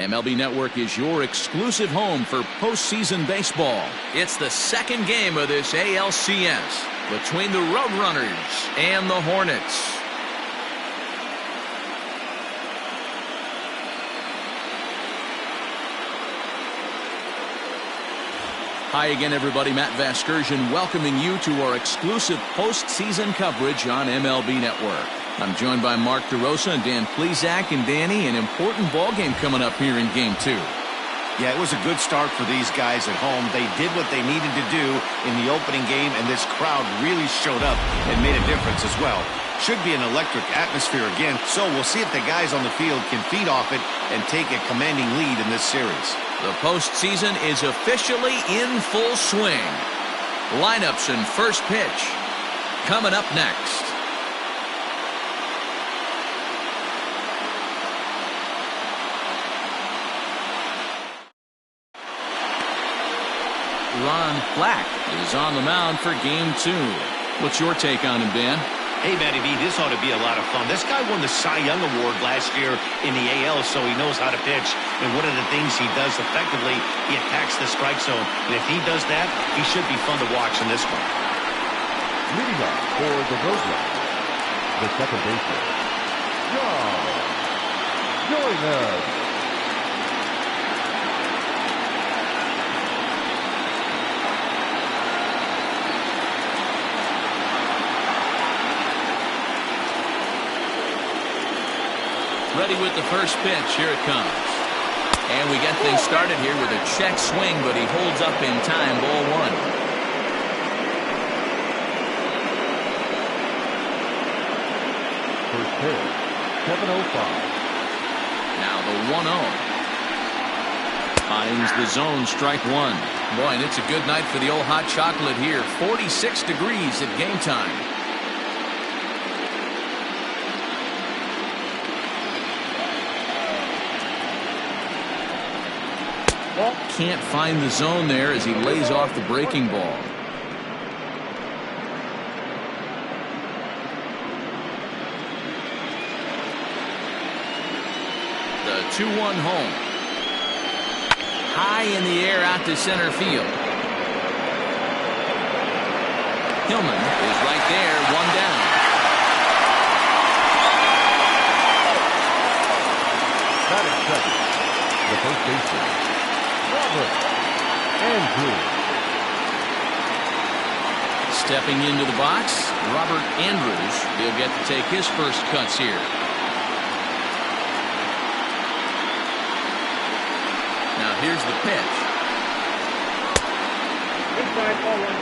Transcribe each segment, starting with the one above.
MLB Network is your exclusive home for postseason baseball. It's the second game of this ALCS between the Roadrunners and the Hornets. Hi again, everybody. Matt Vasgersian welcoming you to our exclusive postseason coverage on MLB Network. I'm joined by Mark DeRosa and Dan Plesac. And Danny, an important ball game coming up here in Game 2. Yeah, it was a good start for these guys at home. They did what they needed to do in the opening game, and this crowd really showed up and made a difference as well. Should be an electric atmosphere again, so we'll see if the guys on the field can feed off it and take a commanding lead in this series. The postseason is officially in full swing. Lineups and first pitch coming up next. Ron Black is on the mound for Game 2. What's your take on him, Dan? Hey, Matty V, this ought to be a lot of fun. This guy won the Cy Young Award last year in the AL, so he knows how to pitch. And one of the things he does effectively, he attacks the strike zone. And if he does that, he should be fun to watch in this one. Leading up for the Roadrunners, the second baseman, John Joyner. Ready with the first pitch. Here it comes. And we get things started here with a check swing, but he holds up in time. Ball one. First pitch, 7:05. Now the 1-0. Finds the zone, strike one. Boy, and it's a good night for the old hot chocolate here. 46 degrees at game time. Can't find the zone there as he lays off the breaking ball. The 2-1 home. High in the air out to center field. Hillman is right there, one down. Batting second, the first baseman, Robert Andrews. Stepping into the box, Robert Andrews. He'll get to take his first cuts here. Now here's the pitch. Inside ball one.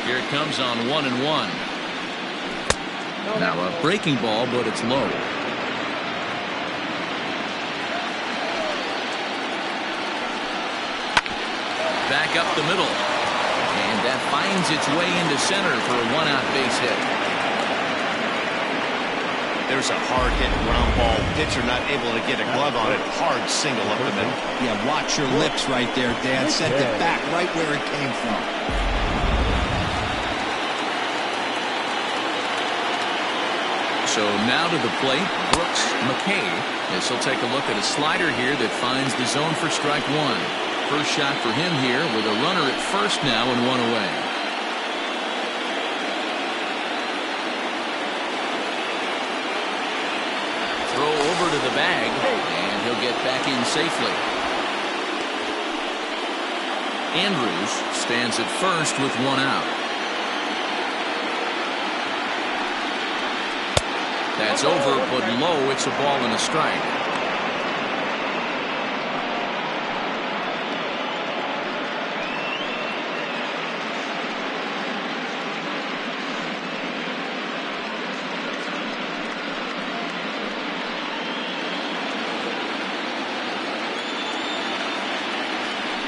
Here it comes on 1-1. Now a breaking ball, but it's low. Back up the middle. And that finds its way into center for a one-out base hit. There's a hard-hit ground ball. Pitcher not able to get a glove on it. Hard single up the middle. Yeah, watch your lips right there, Dan. Sent it back right where it came from. So now to the plate, Brooks McKay, as he'll take a look at a slider here that finds the zone for strike one. First shot for him here with a runner at first now and one away. Throw over to the bag, and he'll get back in safely. Andrews stands at first with one out. That's over, but low. It's a ball and a strike.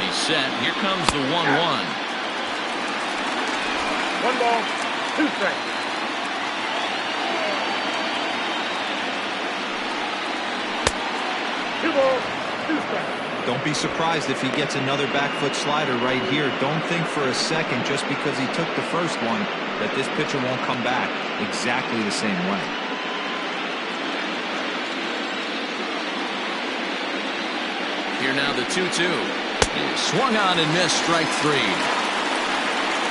He's set. Here comes the 1-1. 1 ball, 2 strikes. Don't be surprised if he gets another back foot slider right here. Don't think for a second, just because he took the first one, that this pitcher won't come back exactly the same way. Here now the 2-2. Swung on and missed, strike 3.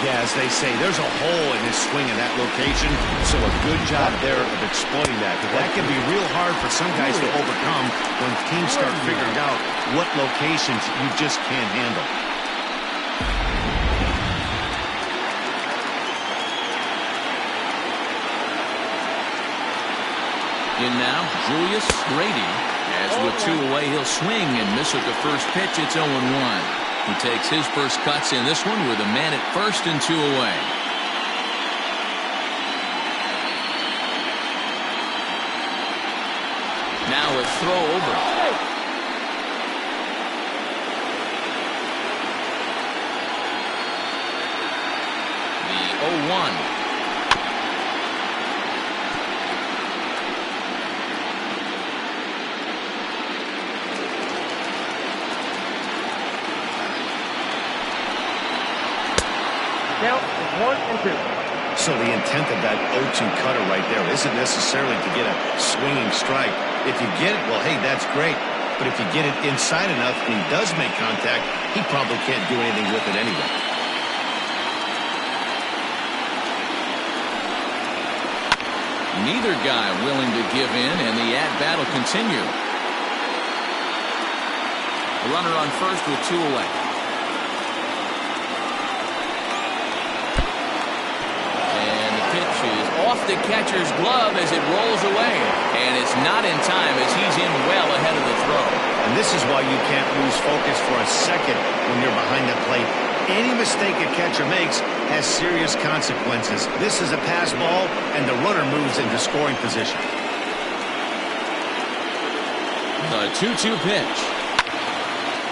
Yeah, as they say, there's a hole in his swing in that location, so a good job there of exploiting that. That can be real hard for some guys to overcome when teams start figuring out what locations you just can't handle. In now, Julius Grady. As with 2 away, he'll swing and miss at the first pitch. It's 0-1. He takes his first cuts in this one with a man at first and 2 away. Now a throw over. The 0-1. Count is 1-2. So the intent of that 0-2 cutter right there isn't necessarily to get a swinging strike. If you get it, well, hey, that's great. But if you get it inside enough and he does make contact, he probably can't do anything with it anyway. Neither guy willing to give in, and the at-bat will continue. A runner on first with 2 away. Off the catcher's glove as it rolls away, and it's not in time as he's in well ahead of the throw. And this is why you can't lose focus for a second when you're behind the plate. Any mistake a catcher makes has serious consequences. This is a pass ball, and the runner moves into scoring position. The 2-2 pitch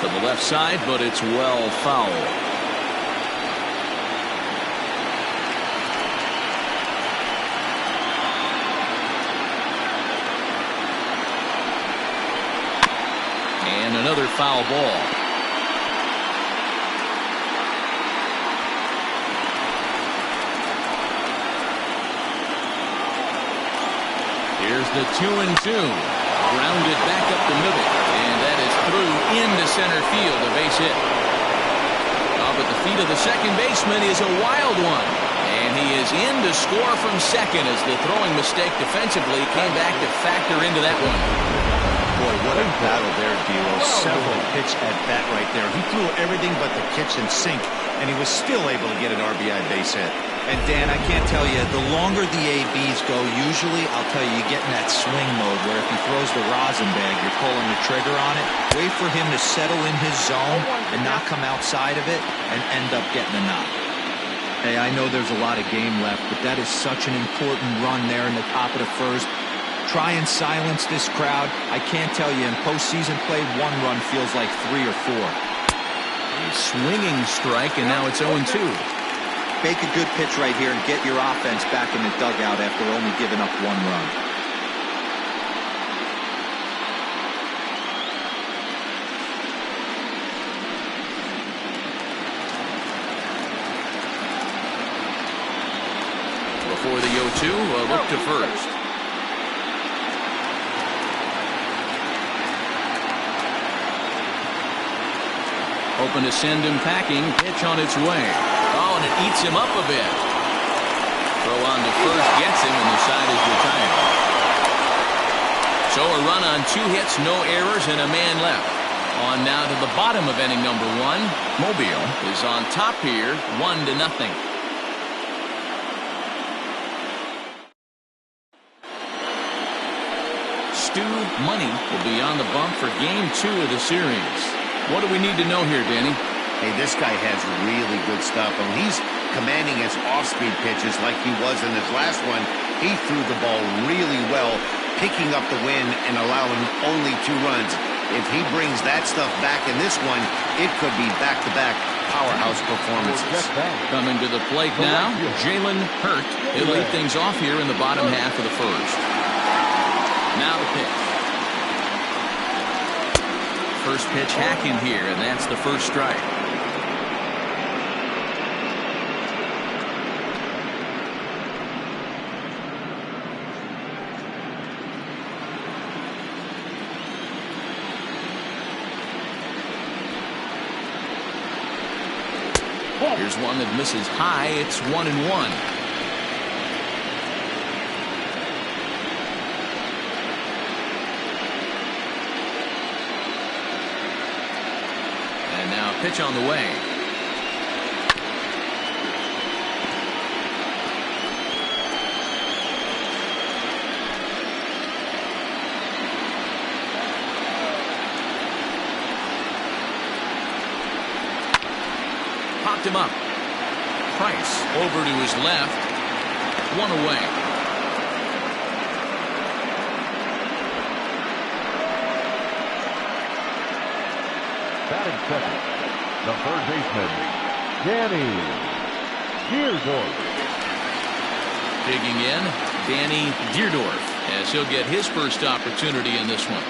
to the left side, but it's well fouled. And another foul ball. Here's the 2-2. Grounded back up the middle. And that is through into center field. A base hit. But the feet of the second baseman is a wild one. And he is in to score from second as the throwing mistake defensively came back to factor into that one. Boy, what a battle there, D'Lo. Several pitch at bat right there. He threw everything but the kitchen sink, and he was still able to get an RBI base hit. And Dan, I can't tell you, the longer the ABs go, usually, I'll tell you, you get in that swing mode where if he throws the rosin bag, you're pulling the trigger on it. Wait for him to settle in his zone and not come outside of it and end up getting a knock. Hey, I know there's a lot of game left, but that is such an important run there in the top of the first. Try and silence this crowd. I can't tell you, in postseason play, 1 run feels like 3 or 4. A swinging strike, and now it's 0-2. Make a good pitch right here and get your offense back in the dugout after only giving up 1 run. Before the 0-2, a look to first. Hoping to send him packing. Pitch on its way. Oh, and it eats him up a bit. Throw on to first gets him, and the side is retired. So a run on 2 hits, no errors, and a man left. On now to the bottom of inning number 1. Mobile is on top here, 1-0. Stu Money will be on the bump for game 2 of the series. What do we need to know here, Danny? Hey, this guy has really good stuff. And he's commanding his off-speed pitches like he was in his last one. He threw the ball really well, picking up the win and allowing only 2 runs. If he brings that stuff back in this one, it could be back-to-back powerhouse performances. Coming to the plate now, Jalen Hurt. He'll lead things off here in the bottom half of the first. Now the pitch. first pitch hacking here, and that's the first strike. Here's one that misses high. It's 1-1. And now pitch on the way. Popped him up. Price over to his left. One away. Batting second, the third baseman, Danny Deerdorf. Digging in, Danny Deerdorf, as he'll get his first opportunity in this one.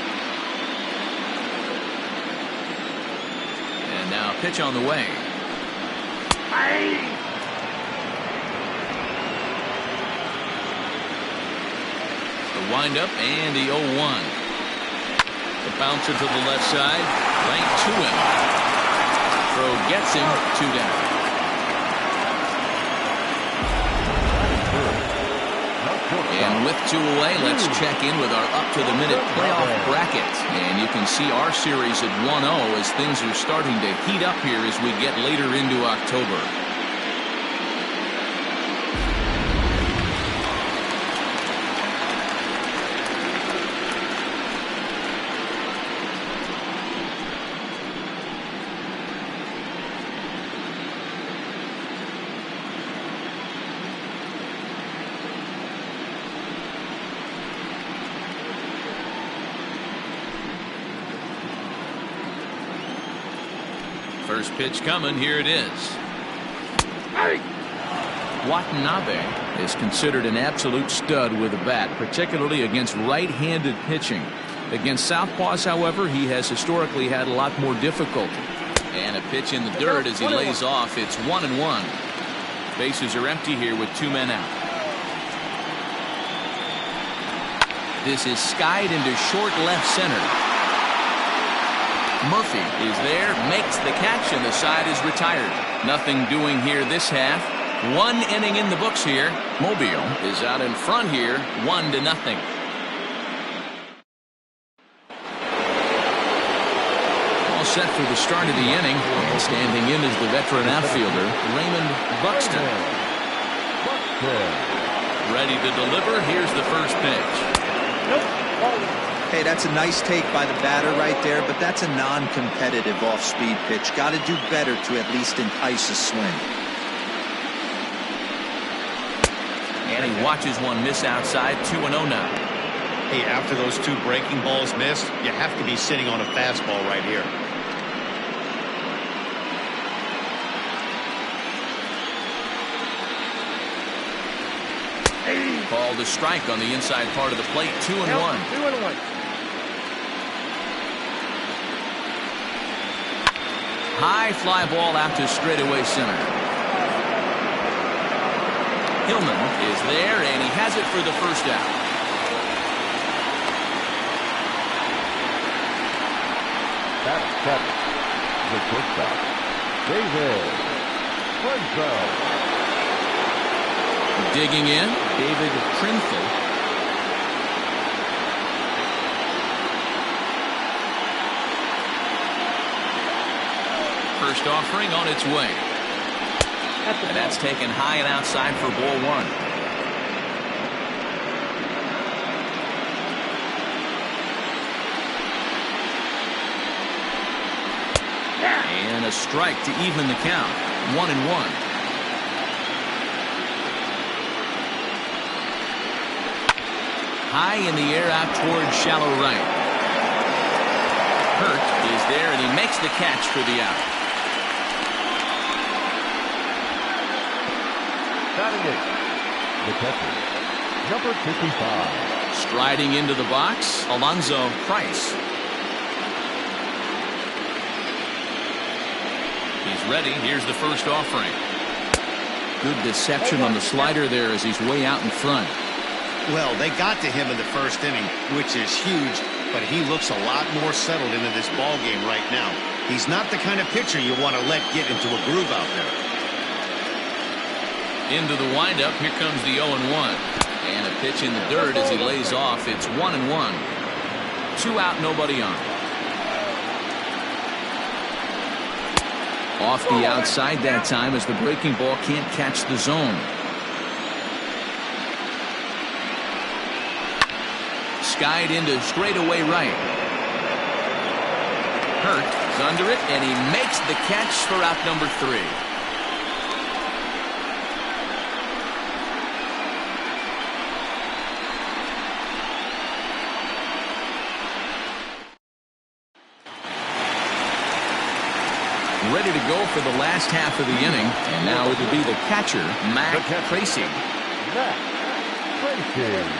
And now pitch on the way. The windup and the 0-1. The bouncer to the left side, right to him. Throw gets him, 2 down. And with 2 away, let's check in with our up-to-the-minute playoff bracket. And you can see our series at 1-0 as things are starting to heat up here as we get later into October. First pitch coming. Here it is. Watanabe is considered an absolute stud with a bat, particularly against right-handed pitching. Against southpaws, however, he has historically had a lot more difficulty. And a pitch in the dirt as he lays off. It's 1-1. Bases are empty here with 2 men out. This is skied into short left center. Murphy is there, makes the catch, and the side is retired. Nothing doing here this half. 1 inning in the books here. Mobile is out in front here, 1-0. All set for the start of the inning. And standing in is the veteran outfielder, Raymond Buxton. Ready to deliver. Here's the first pitch. Hey, that's a nice take by the batter right there, but that's a non-competitive off-speed pitch. Got to do better to at least entice a swing. And he watches one miss outside. 2-0 now. Hey, after those 2 breaking balls missed, you have to be sitting on a fastball right here. Called a strike on the inside part of the plate. 2-1. 2-1. High fly ball out to straightaway center. Hillman is there, and he has it for the first out. That's seven. The shortstop, David Renzo. Digging in, David Trinfel. First offering on its way. And that's taken high and outside for ball 1. And a strike to even the count. 1-1. High in the air out towards shallow right. Hurt is there, and he makes the catch for the out. Batting it, the catcher, number 55. Striding into the box, Alonzo Price. He's ready. Here's the first offering. Good deception on the slider there as he's way out in front. Well, they got to him in the first inning, which is huge, but he looks a lot more settled into this ball game right now. He's not the kind of pitcher you want to let get into a groove out there. Into the windup, here comes the 0-1. And a pitch in the dirt as he lays off. It's 1-1. 2 out, nobody on. Off the outside that time as the breaking ball can't catch the zone. Skied into straightaway right. Hurt is under it, and he makes the catch for out number 3. Ready to go for the last half of the inning, and now it will be the catcher, Matt Tracy. Matt Tracy.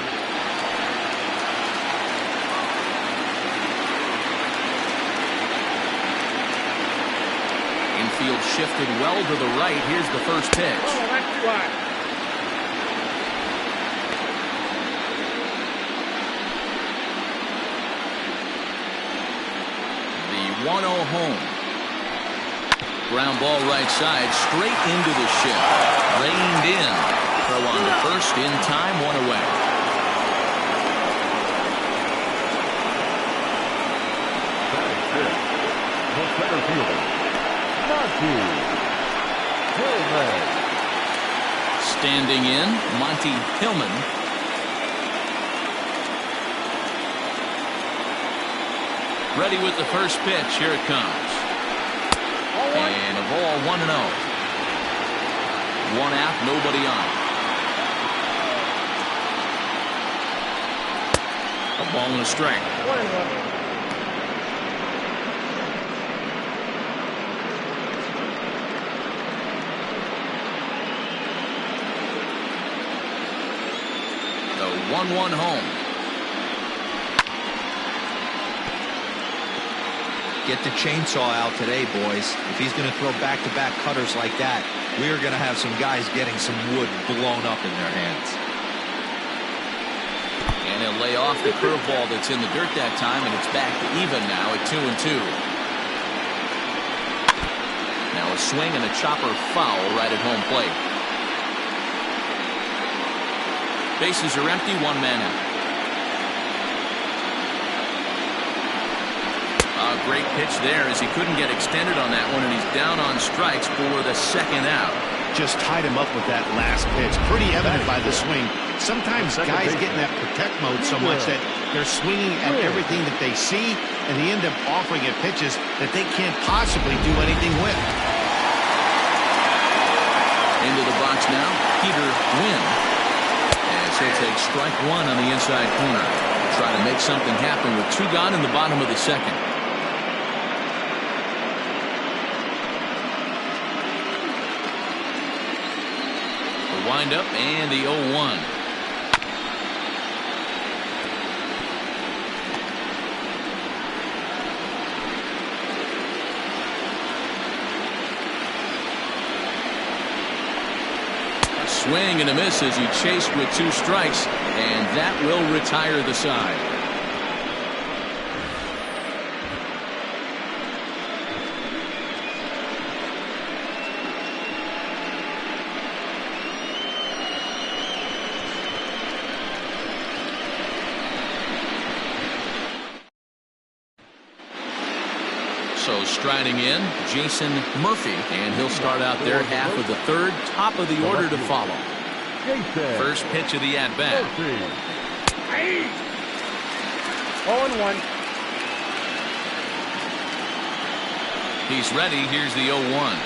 Infield shifted well to the right. Here's the first pitch. The 1-0 home. Ground ball right side, straight into the shift. Reined in. Throw on to first in time, 1 away. The center fielder, Monty Hillman. Standing in, Monty Hillman. Ready with the first pitch. Here it comes. And a ball, 1-0. 1 out, nobody on. A ball and a strike. The 1-1 home. Get the chainsaw out today, boys. If he's going to throw back-to-back cutters like that, we are going to have some guys getting some wood blown up in their hands. And he'll lay off the curveball that's in the dirt that time, and it's back to even now at 2-2. Now a swing and a chopper foul right at home plate. Bases are empty, 1 man out. A great pitch there as he couldn't get extended on that one, and he's down on strikes for the second out. Just tied him up with that last pitch. Pretty evident by the swing. Sometimes guys get in that protect mode so much that they're swinging at everything that they see, and they end up offering at pitches that they can't possibly do anything with. Into the box now, Peter Wynn. As he'll take strike 1 on the inside corner. Try to make something happen with 2 gone in the bottom of the second. Wind up and the 0-1. A swing and a miss as he chased with 2 strikes, and that will retire the side. So striding in, Jason Murphy, and he'll start out their half of the third, top of the order to follow. First pitch of the at-bat. 0-1. He's ready. Here's the 0-1.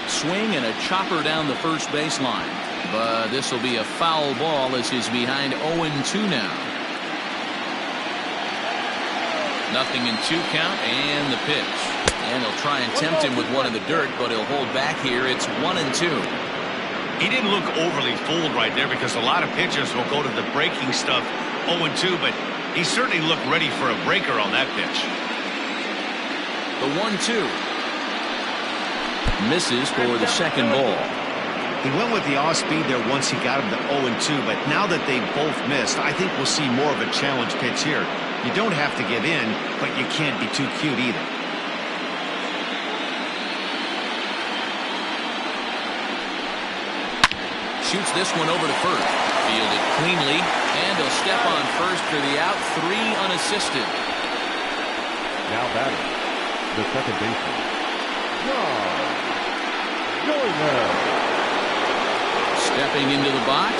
Swing and a chopper down the first baseline. But this will be a foul ball as he's behind 0-2 now. Nothing in 2 count and the pitch. And he'll try and tempt him with one in the dirt, but he'll hold back here. It's 1-2. He didn't look overly fooled right there because a lot of pitchers will go to the breaking stuff 0-2, but he certainly looked ready for a breaker on that pitch. The 1-2. Misses for the second ball. He went with the off speed there once he got him to 0-2, but now that they both missed, I think we'll see more of a challenge pitch here. You don't have to give in, but you can't be too cute either. Shoots this one over to first. Fielded cleanly, and he'll step on first for the out. 3 unassisted. Now batting, the second baseman, John Joyner. Stepping into the box,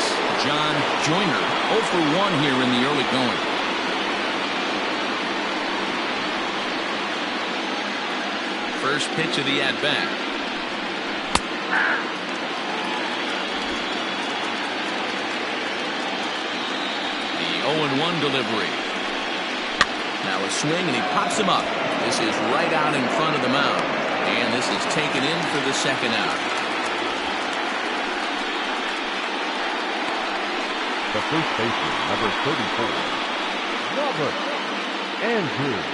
John Joyner. 0 for 1 here in the early going. First pitch of the at-bat. The 0-1 delivery. Now a swing, and he pops him up. This is right out in front of the mound. And this is taken in for the second out. The first baseman, number 34, Robert Andrews.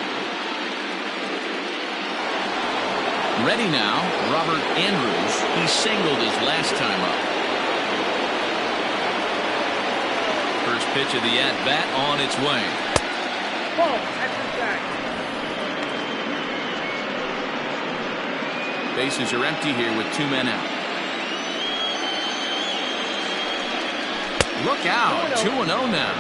Ready now, Robert Andrews. He singled his last time up. First pitch of the at-bat on its way. Ball, extra back. Bases are empty here with 2 men out. Look out, 2-0 now.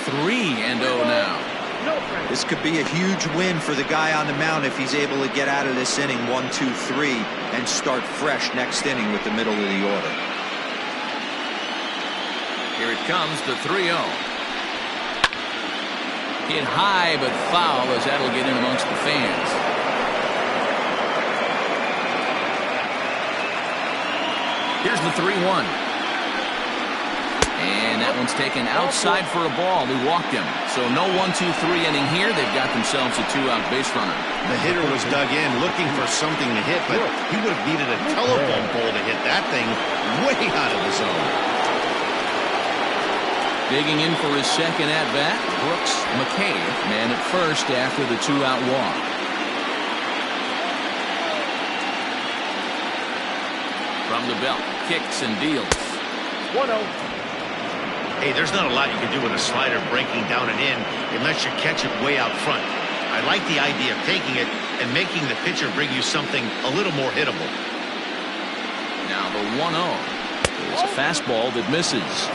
Three and 0 now. This could be a huge win for the guy on the mound if he's able to get out of this inning 1, 2, 3 and start fresh next inning with the middle of the order. Here it comes, the 3-0. Hit high but foul, as that'll get in amongst the fans. Here's the 3-1. And that one's taken outside for a ball. He walked him. So no 1, 2, 3 inning here. They've got themselves a 2-out base runner. The hitter was dug in looking for something to hit, but he would have needed a telephone pole to hit that thing way out of the zone. Digging in for his second at-bat, Brooks McCabe, man at first after the 2-out walk. From the belt, kicks and deals. 1-0. Hey, there's not a lot you can do with a slider breaking down and in unless you catch it way out front. I like the idea of taking it and making the pitcher bring you something a little more hittable. Now the 1-0 is a fastball that misses.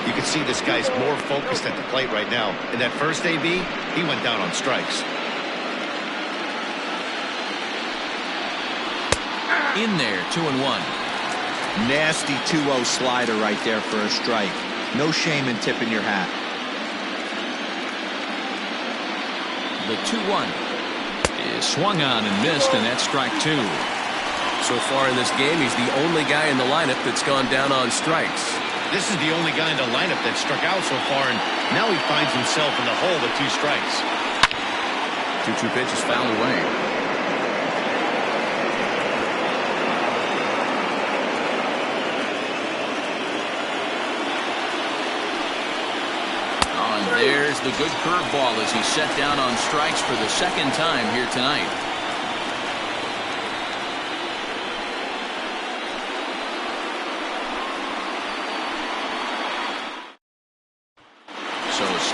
You can see this guy's more focused at the plate right now. In that first AB, he went down on strikes. In there, 2-1. Nasty 2-0 slider right there for a strike. No shame in tipping your hat. The 2-1 is swung on and missed, and that's strike 2. So far in this game, he's the only guy in the lineup that's gone down on strikes. This is the only guy in the lineup that struck out so far, and now he finds himself in the hole with 2 strikes. 2-2 pitch is fouled away. Oh, and there's the good curveball as he's set down on strikes for the second time here tonight.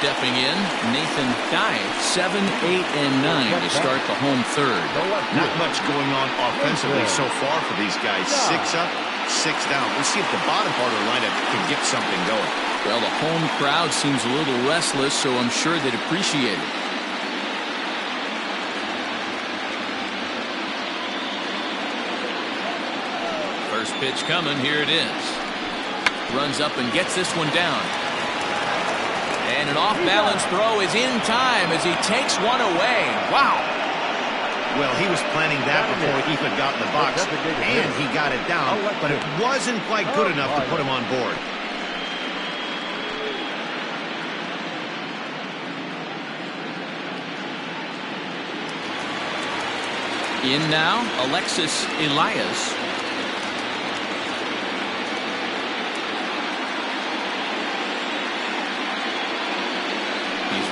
Stepping in, Nathan Dye, 7, 8, and 9 to start the home third. Not much going on offensively so far for these guys. 6 up, 6 down. We'll see if the bottom part of the lineup can get something going. Well, the home crowd seems a little restless, so I'm sure they'd appreciate it. First pitch coming, here it is. Runs up and gets this one down. And an off-balance throw is in time as he takes one away. Wow. Well, he was planning that before he even got in the box, and he got it down, but it wasn't quite good enough to put him on board. In now, Alexis Elias.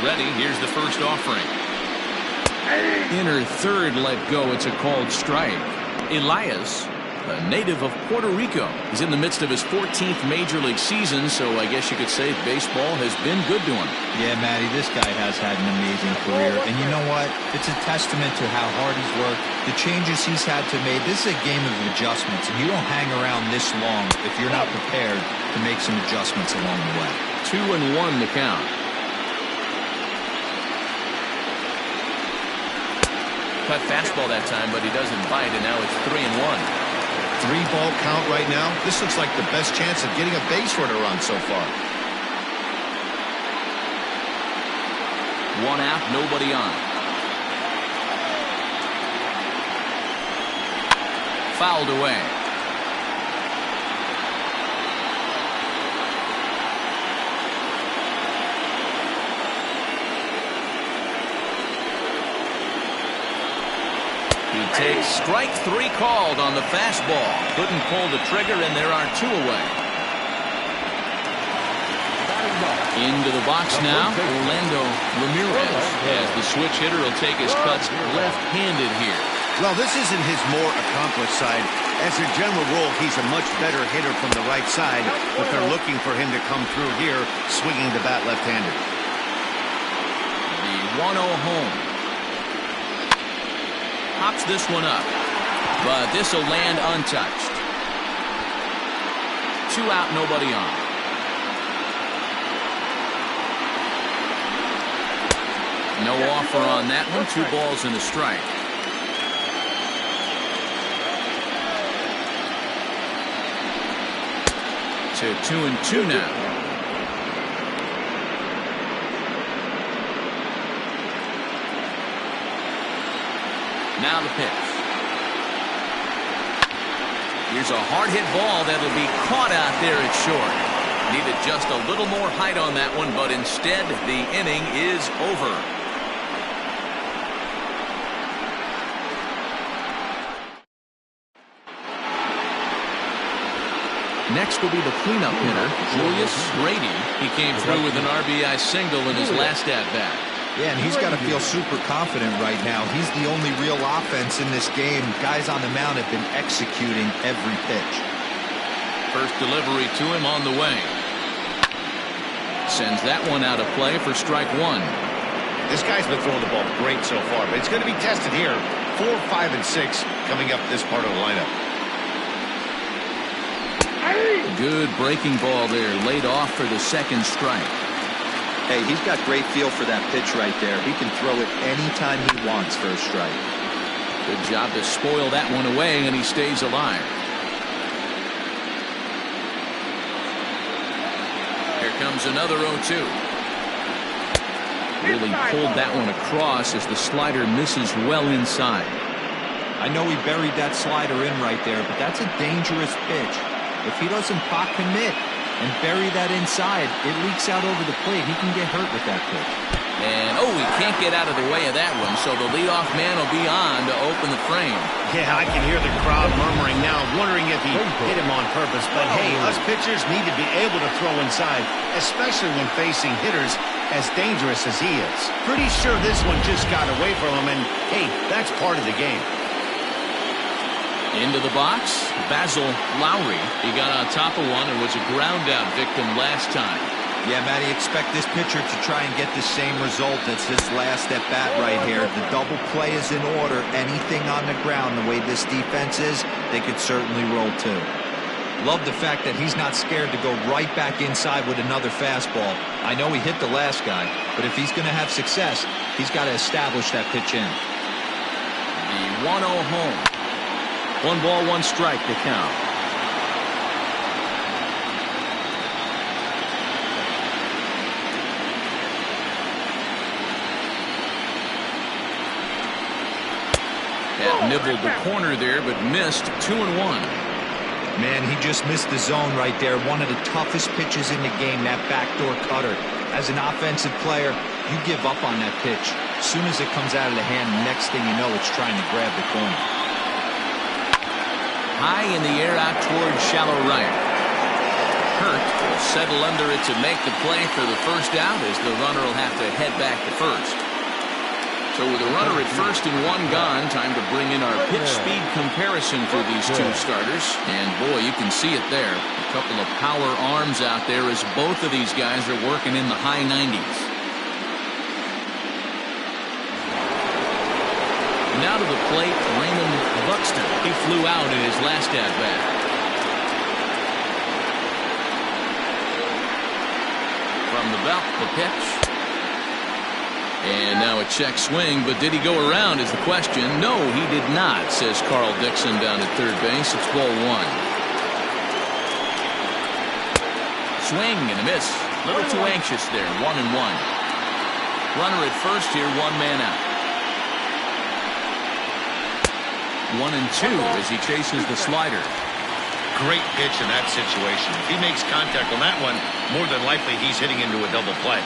ready. Here's the first offering. Inner third let go. It's a called strike. Elias, a native of Puerto Rico, is in the midst of his 14th major league season, so I guess you could say baseball has been good to him. Yeah, Matty, this guy has had an amazing career, and you know what? It's a testament to how hard he's worked, the changes he's had to make. This is a game of adjustments, and you don't hang around this long if you're not prepared to make some adjustments along the way. 2-1 the count. Cut fastball that time, but he doesn't bite, and now it's 3-1. 3-ball count right now. This looks like the best chance of getting a base runner on so far. 1 out, nobody on. Fouled away. He takes strike 3 called on the fastball. Couldn't pull the trigger, and there are 2 away. Into the box now, Orlando Ramirez, as the switch hitter will take his cuts left-handed here. Well, this isn't his more accomplished side. As a general rule, he's a much better hitter from the right side, but they're looking for him to come through here, swinging the bat left-handed. The 1-0 home. Pops this one up, but this will land untouched. 2 out, nobody on. No offer on that one. 2 balls and a strike. To 2-2 now. Now the pitch. Here's a hard hit ball that'll be caught out there at short. Needed just a little more height on that one, but instead the inning is over. Next will be the cleanup hitter, Julius Grady. He came through with an RBI single in his last at-bat. Yeah, and he's got to feel super confident right now. He's the only real offense in this game. Guys on the mound have been executing every pitch. First delivery to him on the way. Sends that one out of play for strike 1. This guy's been throwing the ball great so far, but it's going to be tested here. 4, 5, and 6 coming up this part of the lineup. Good breaking ball there, laid off for the second strike. Hey, he's got great feel for that pitch right there. He can throw it anytime he wants for a strike. Good job to spoil that one away, and he stays alive. Here comes another 0-2. Really pulled that one across as the slider misses well inside. I know he buried that slider in right there, but that's a dangerous pitch. If he doesn't pop commit and bury that inside, it leaks out over the plate. He can get hurt with that pitch. And, he can't get out of the way of that one, so the leadoff man will be on to open the frame. Yeah, I can hear the crowd murmuring now, wondering if he hit him on purpose. But, hey, us pitchers need to be able to throw inside, especially when facing hitters as dangerous as he is. Pretty sure this one just got away from him, and, hey, that's part of the game. Into the box, Basil Lowry. He got on top of one and was a ground-out victim last time. Yeah, Matty, expect this pitcher to try and get the same result as this last at-bat right here. The double play is in order. Anything on the ground, the way this defense is, they could certainly roll too. Love the fact that he's not scared to go right back inside with another fastball. I know he hit the last guy, but if he's going to have success, he's got to establish that pitch in. The 1-0 home. 1 ball, 1 strike to count. Had nibbled the corner there, but missed. 2-1. Man, he just missed the zone right there. One of the toughest pitches in the game, that backdoor cutter. As an offensive player, you give up on that pitch. As soon as it comes out of the hand, next thing you know, it's trying to grab the corner. High in the air out towards shallow right. Hurt will settle under it to make the play for the first out, as the runner will have to head back to first. So with a runner at first and one gone, time to bring in our pitch speed comparison for these two starters. And boy, you can see it there. A couple of power arms out there as both of these guys are working in the high 90s. Now to the plate, Raymond Buxton. He flew out in his last at-bat. From the belt, the pitch. And now a check swing, but did he go around is the question. No, he did not, says Carl Dixon down at third base. It's ball one. Swing and a miss. A little too anxious there. 1-1. Runner at first here, one man out. 1-2 as he chases the slider. Great pitch in that situation. If he makes contact on that one, more than likely he's hitting into a double play.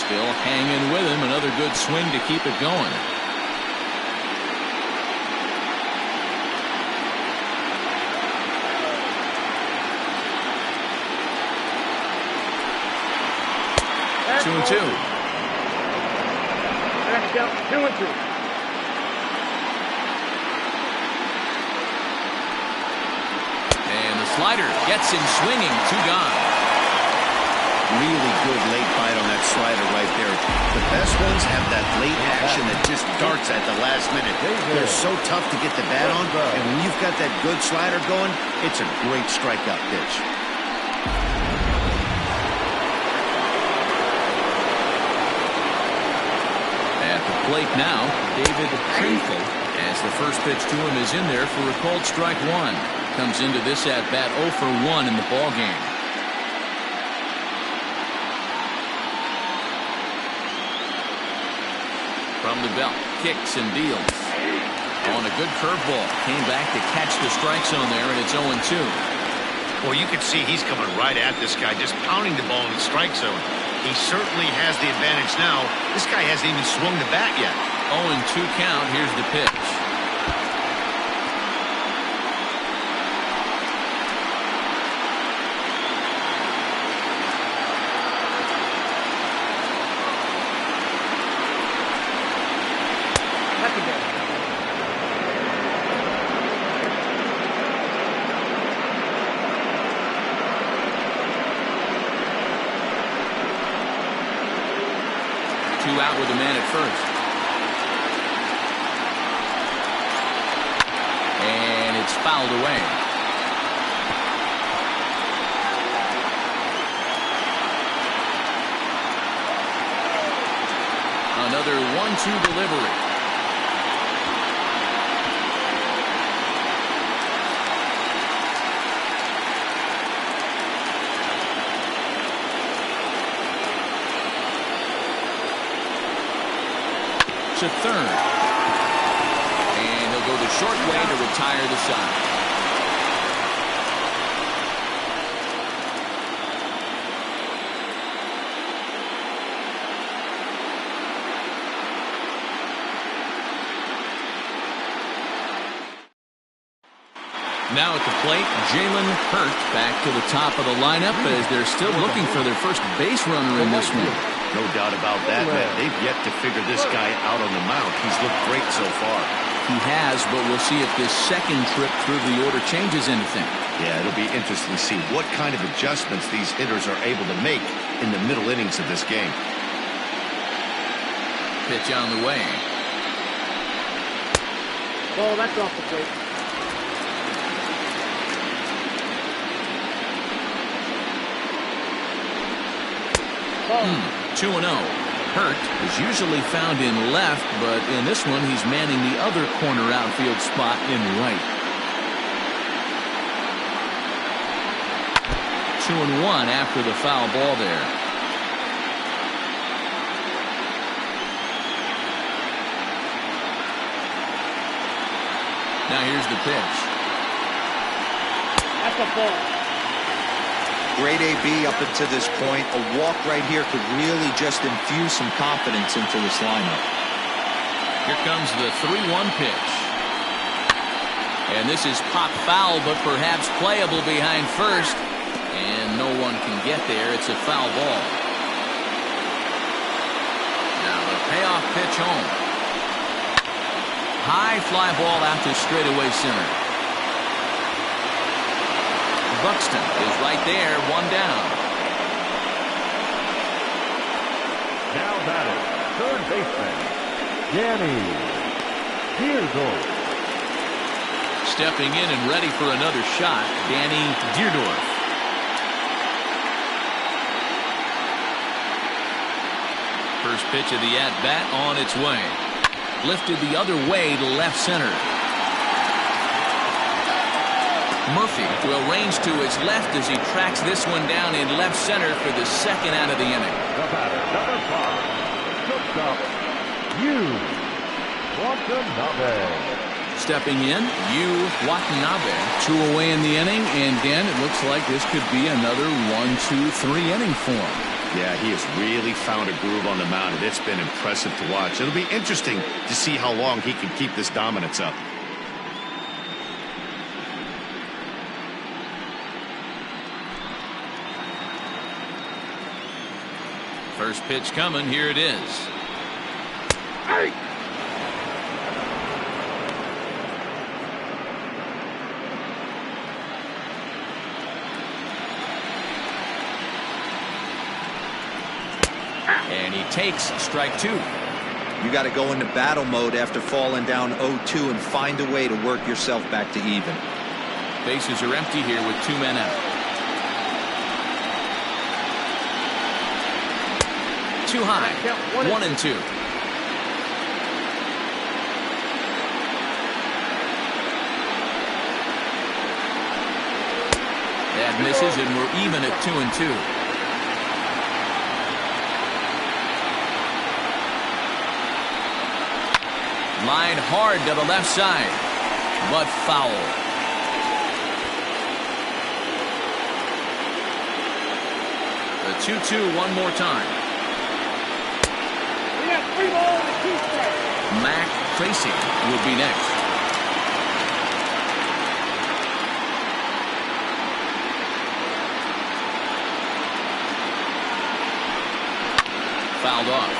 Still hanging with him. Another good swing to keep it going. That's 2-2. Next out, 2-2. And the slider gets him swinging. 2 gone. Really good late bite on that slider right there. The best ones have that late action that just darts at the last minute. They're so tough to get the bat on, and when you've got that good slider going, it's a great strikeout pitch. At the plate now, David Trinkel, as the first pitch to him is in there for a called strike one. Comes into this at bat 0 for 1 in the ball game. From the belt, kicks and deals. On a good curveball. Came back to catch the strike zone there, and it's 0-2. Well, you can see he's coming right at this guy, just pounding the ball in the strike zone. He certainly has the advantage now. This guy hasn't even swung the bat yet. 0-2 count. Here's the pitch. Out with a man at first. And it's fouled away. Another 1-2 delivery. To third. And he'll go the short way to retire the side. Now at the plate, Jalen Hurt back to the top of the lineup as they're still looking for their first base runner in this one. No doubt about that, man. They've yet to figure this guy out on the mound. He's looked great so far. He has, but we'll see if this second trip through the order changes anything. Yeah, it'll be interesting to see what kind of adjustments these hitters are able to make in the middle innings of this game. Pitch on the way. Ball, that's off the plate. 2-0. Hurt is usually found in left, but in this one he's manning the other corner outfield spot in right. 2-1 after the foul ball there. Now here's the pitch. That's a ball. Great AB up until this point. A walk right here could really just infuse some confidence into this lineup. Here comes the 3-1 pitch. And this is pop foul, but perhaps playable behind first. And no one can get there. It's a foul ball. Now the payoff pitch home. High fly ball out to straightaway center. Buxton is right there, one down. Now batting, third baseman, Danny Deardorff. Stepping in and ready for another shot, Danny Deardorff. First pitch of the at-bat on its way. Lifted the other way to left center. Murphy will range to his left as he tracks this one down in left center for the second out of the inning. The batter, number 5, shortstop, Yu Watanabe. Stepping in, Yu Watanabe. 2 away in the inning, and Dan, it looks like this could be another 1-2-3 inning for him. Yeah, he has really found a groove on the mound, and it's been impressive to watch. It'll be interesting to see how long he can keep this dominance up. First pitch coming, here it is. Hey! And he takes strike 2. You got to go into battle mode after falling down 0-2 and find a way to work yourself back to even. Bases are empty here with 2 men out. Too high. 1-2. That misses, and we're even at 2-2. Line hard to the left side, but foul. The 2-2 one more time. We got 3 balls and 2 strikes. Mac Tracy will be next. Fouled off.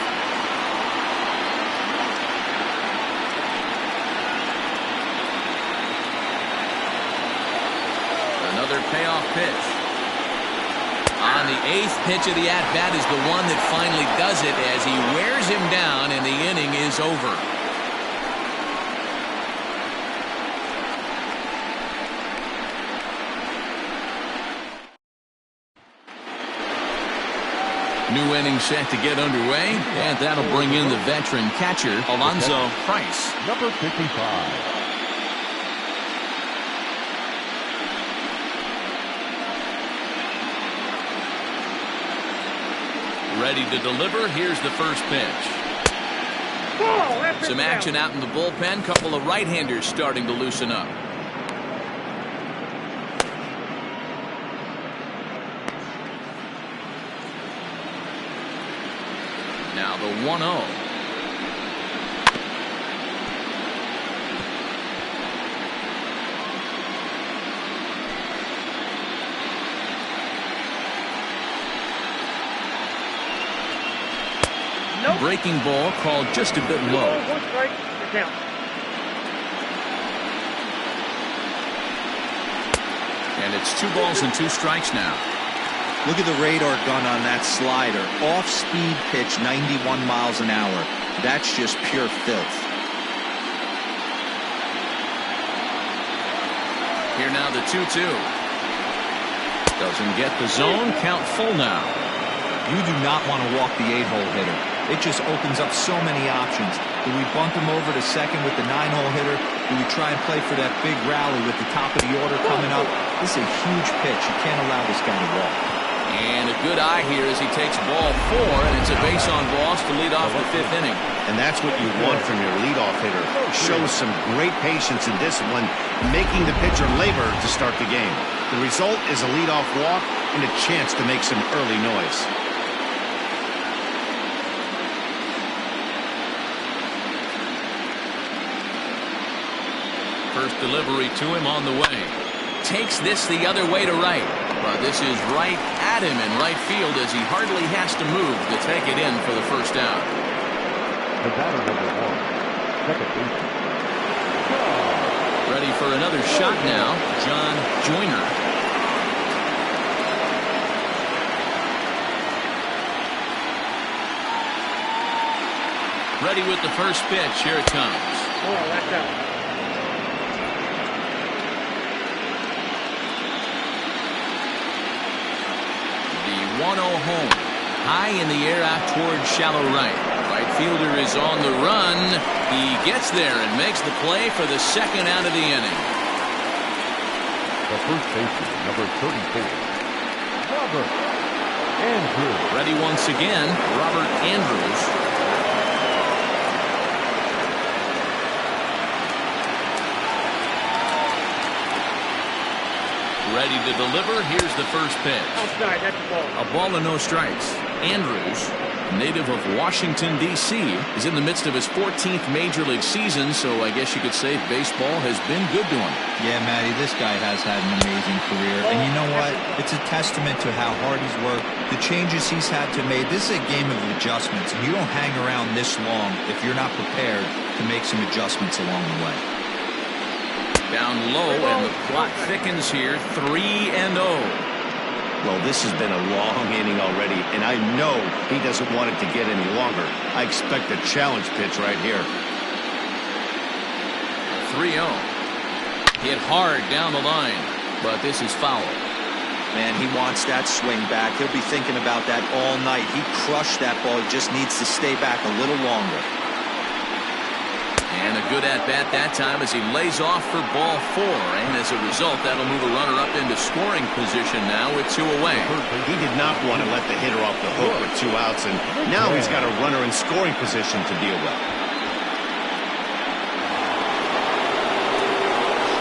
Another payoff pitch. On the 8th pitch of the at-bat is the one that finally does it as he wears him down and the inning is over. New inning set to get underway, and that'll bring in the veteran catcher, Alonzo Price. Number 55. Ready to deliver. Here's the first pitch. Some action out in the bullpen. Couple of right-handers starting to loosen up. Now the 1-0. Breaking ball called just a bit low. 1 strike, the count. And it's 2 balls and 2 strikes now. Look at the radar gun on that slider. Off-speed pitch, 91 miles an hour. That's just pure filth. Here now the 2-2. Doesn't get the zone. Count full now. You do not want to walk the 8-hole hitter. It just opens up so many options. Do we bunt him over to second with the 9-hole hitter? Do we try and play for that big rally with the top of the order coming up? This is a huge pitch. You can't allow this guy to walk. And a good eye here as he takes ball 4, and it's a base on balls to lead off the 5th inning. And that's what you want from your leadoff hitter. Shows some great patience and discipline, making the pitcher labor to start the game. The result is a leadoff walk and a chance to make some early noise. First delivery to him on the way. Takes this the other way to right. But this is right at him in right field as he hardly has to move to take it in for the first out. The batter number 1, second baseman. Ready for another shot now, John Joyner. Ready with the first pitch. Here it comes. Oh, that's out. The 1-0 home. High in the air out towards shallow right. Right fielder is on the run. He gets there and makes the play for the second out of the inning. The first baseman, number 34, Robert Andrews. Ready once again, Robert Andrews. Ready to deliver. Here's the first pitch. Outside, that's the ball. A ball and no strikes. Andrews, native of Washington, D.C., is in the midst of his 14th Major League season, so I guess you could say baseball has been good to him. Yeah, Matty, this guy has had an amazing career. And you know what? It's a testament to how hard he's worked, the changes he's had to make. This is a game of adjustments, and you don't hang around this long if you're not prepared to make some adjustments along the way. Down low, and the plot thickens here, 3-0. Well, this has been a long inning already, and I know he doesn't want it to get any longer. I expect a challenge pitch right here. 3-0. Hit hard down the line, but this is foul. Man, he wants that swing back. He'll be thinking about that all night. He crushed that ball. He just needs to stay back a little longer. And a good at-bat that time as he lays off for ball 4. And as a result, that'll move a runner up into scoring position now with 2 away. He did not want to let the hitter off the hook with 2 outs, and now he's got a runner in scoring position to deal with.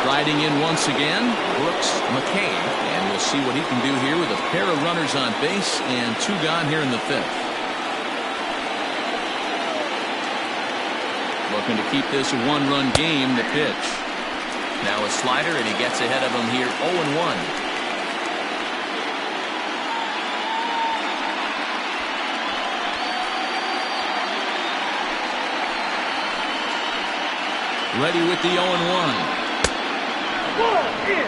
Striding in once again, Brooks McCabe. And we'll see what he can do here with a pair of runners on base and 2 gone here in the 5th. Looking to keep this a 1-run game, the pitch. Now a slider, and he gets ahead of him here, 0-1. Ready with the 0-1. Ball in.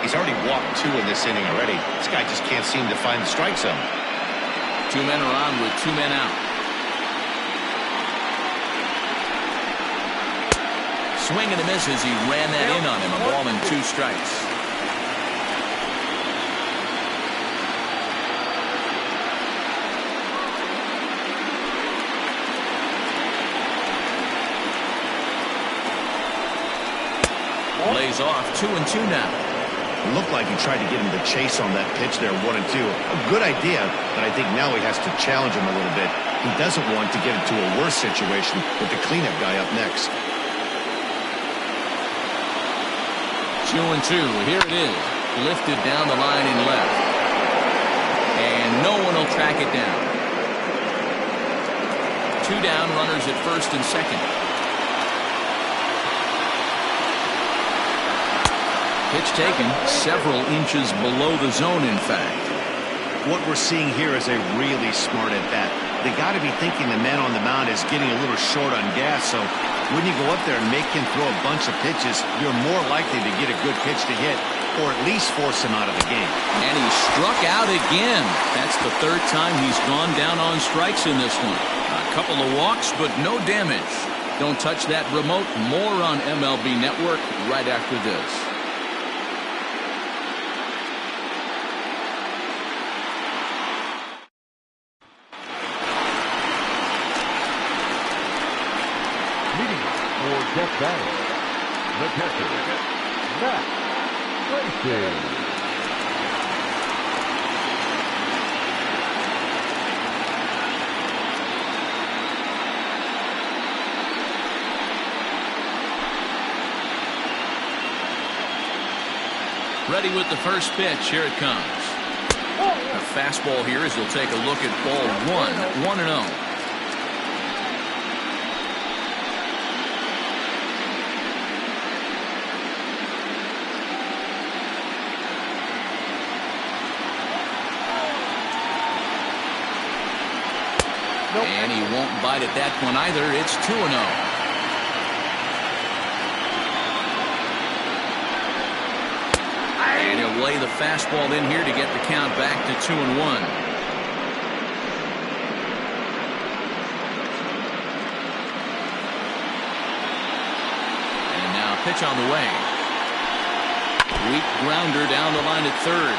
He's already walked 2 in this inning already. This guy just can't seem to find the strike zone. 2 men are on with 2 men out. Swing and a miss as he ran that in on him. A ball and 2 strikes. Lays off 2-2 now. It looked like he tried to get him to chase on that pitch there, 1-2. A good idea, but I think now he has to challenge him a little bit. He doesn't want to get into a worse situation with the cleanup guy up next. 2-2. Here it is. Lifted down the line in left. And no one will track it down. 2 down, runners at first and second. Pitch taken several inches below the zone, in fact. What we're seeing here is a really smart at-bat. They got to be thinking the man on the mound is getting a little short on gas, so when you go up there and make him throw a bunch of pitches, you're more likely to get a good pitch to hit, or at least force him out of the game. And he struck out again. That's the 3rd time he's gone down on strikes in this one. A couple of walks, but no damage. Don't touch that remote. More on MLB Network right after this. Death battle, the catcher, Matt Tracy. Ready with the first pitch. Here it comes. A fastball here as he'll take a look at ball 1, 1-0. And he won't bite at that one either. It's 2-0. And he'll lay the fastball in here to get the count back to 2-1. And now pitch on the way. Weak grounder down the line at third.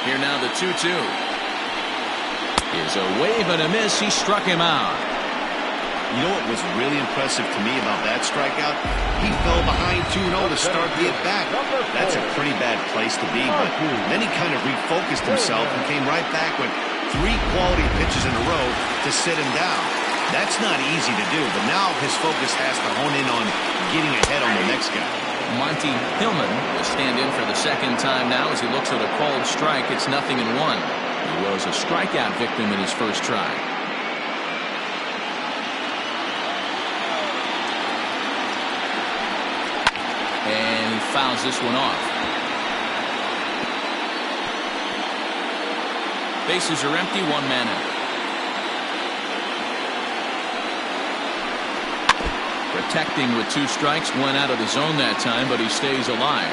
Here now the 2-2. Is a wave and a miss. He struck him out. You know what was really impressive to me about that strikeout? He fell behind 2-0 to start the at-bat. That's a pretty bad place to be, but then he kind of refocused himself and came right back with 3 quality pitches in a row to sit him down. That's not easy to do, but now his focus has to hone in on getting ahead on the next guy. Monty Hillman will stand in for the second time now as he looks at a called strike. It's 0-1. He was a strikeout victim in his first try. And he fouls this one off. Bases are empty, 1 man out. Protecting with 2 strikes, went out of the zone that time, but he stays alive.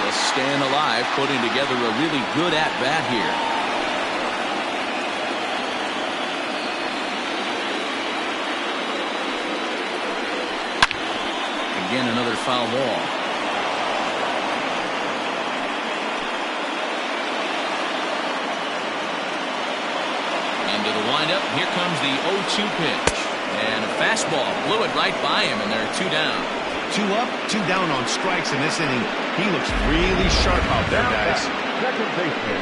Just staying alive, putting together a really good at-bat here. Again, another foul ball. Into the windup. Here comes the 0-2 pitch. And a fastball blew it right by him, and they're 2 down. 2 up, 2 down on strikes in this inning. He looks really sharp out there, guys. Second baseman,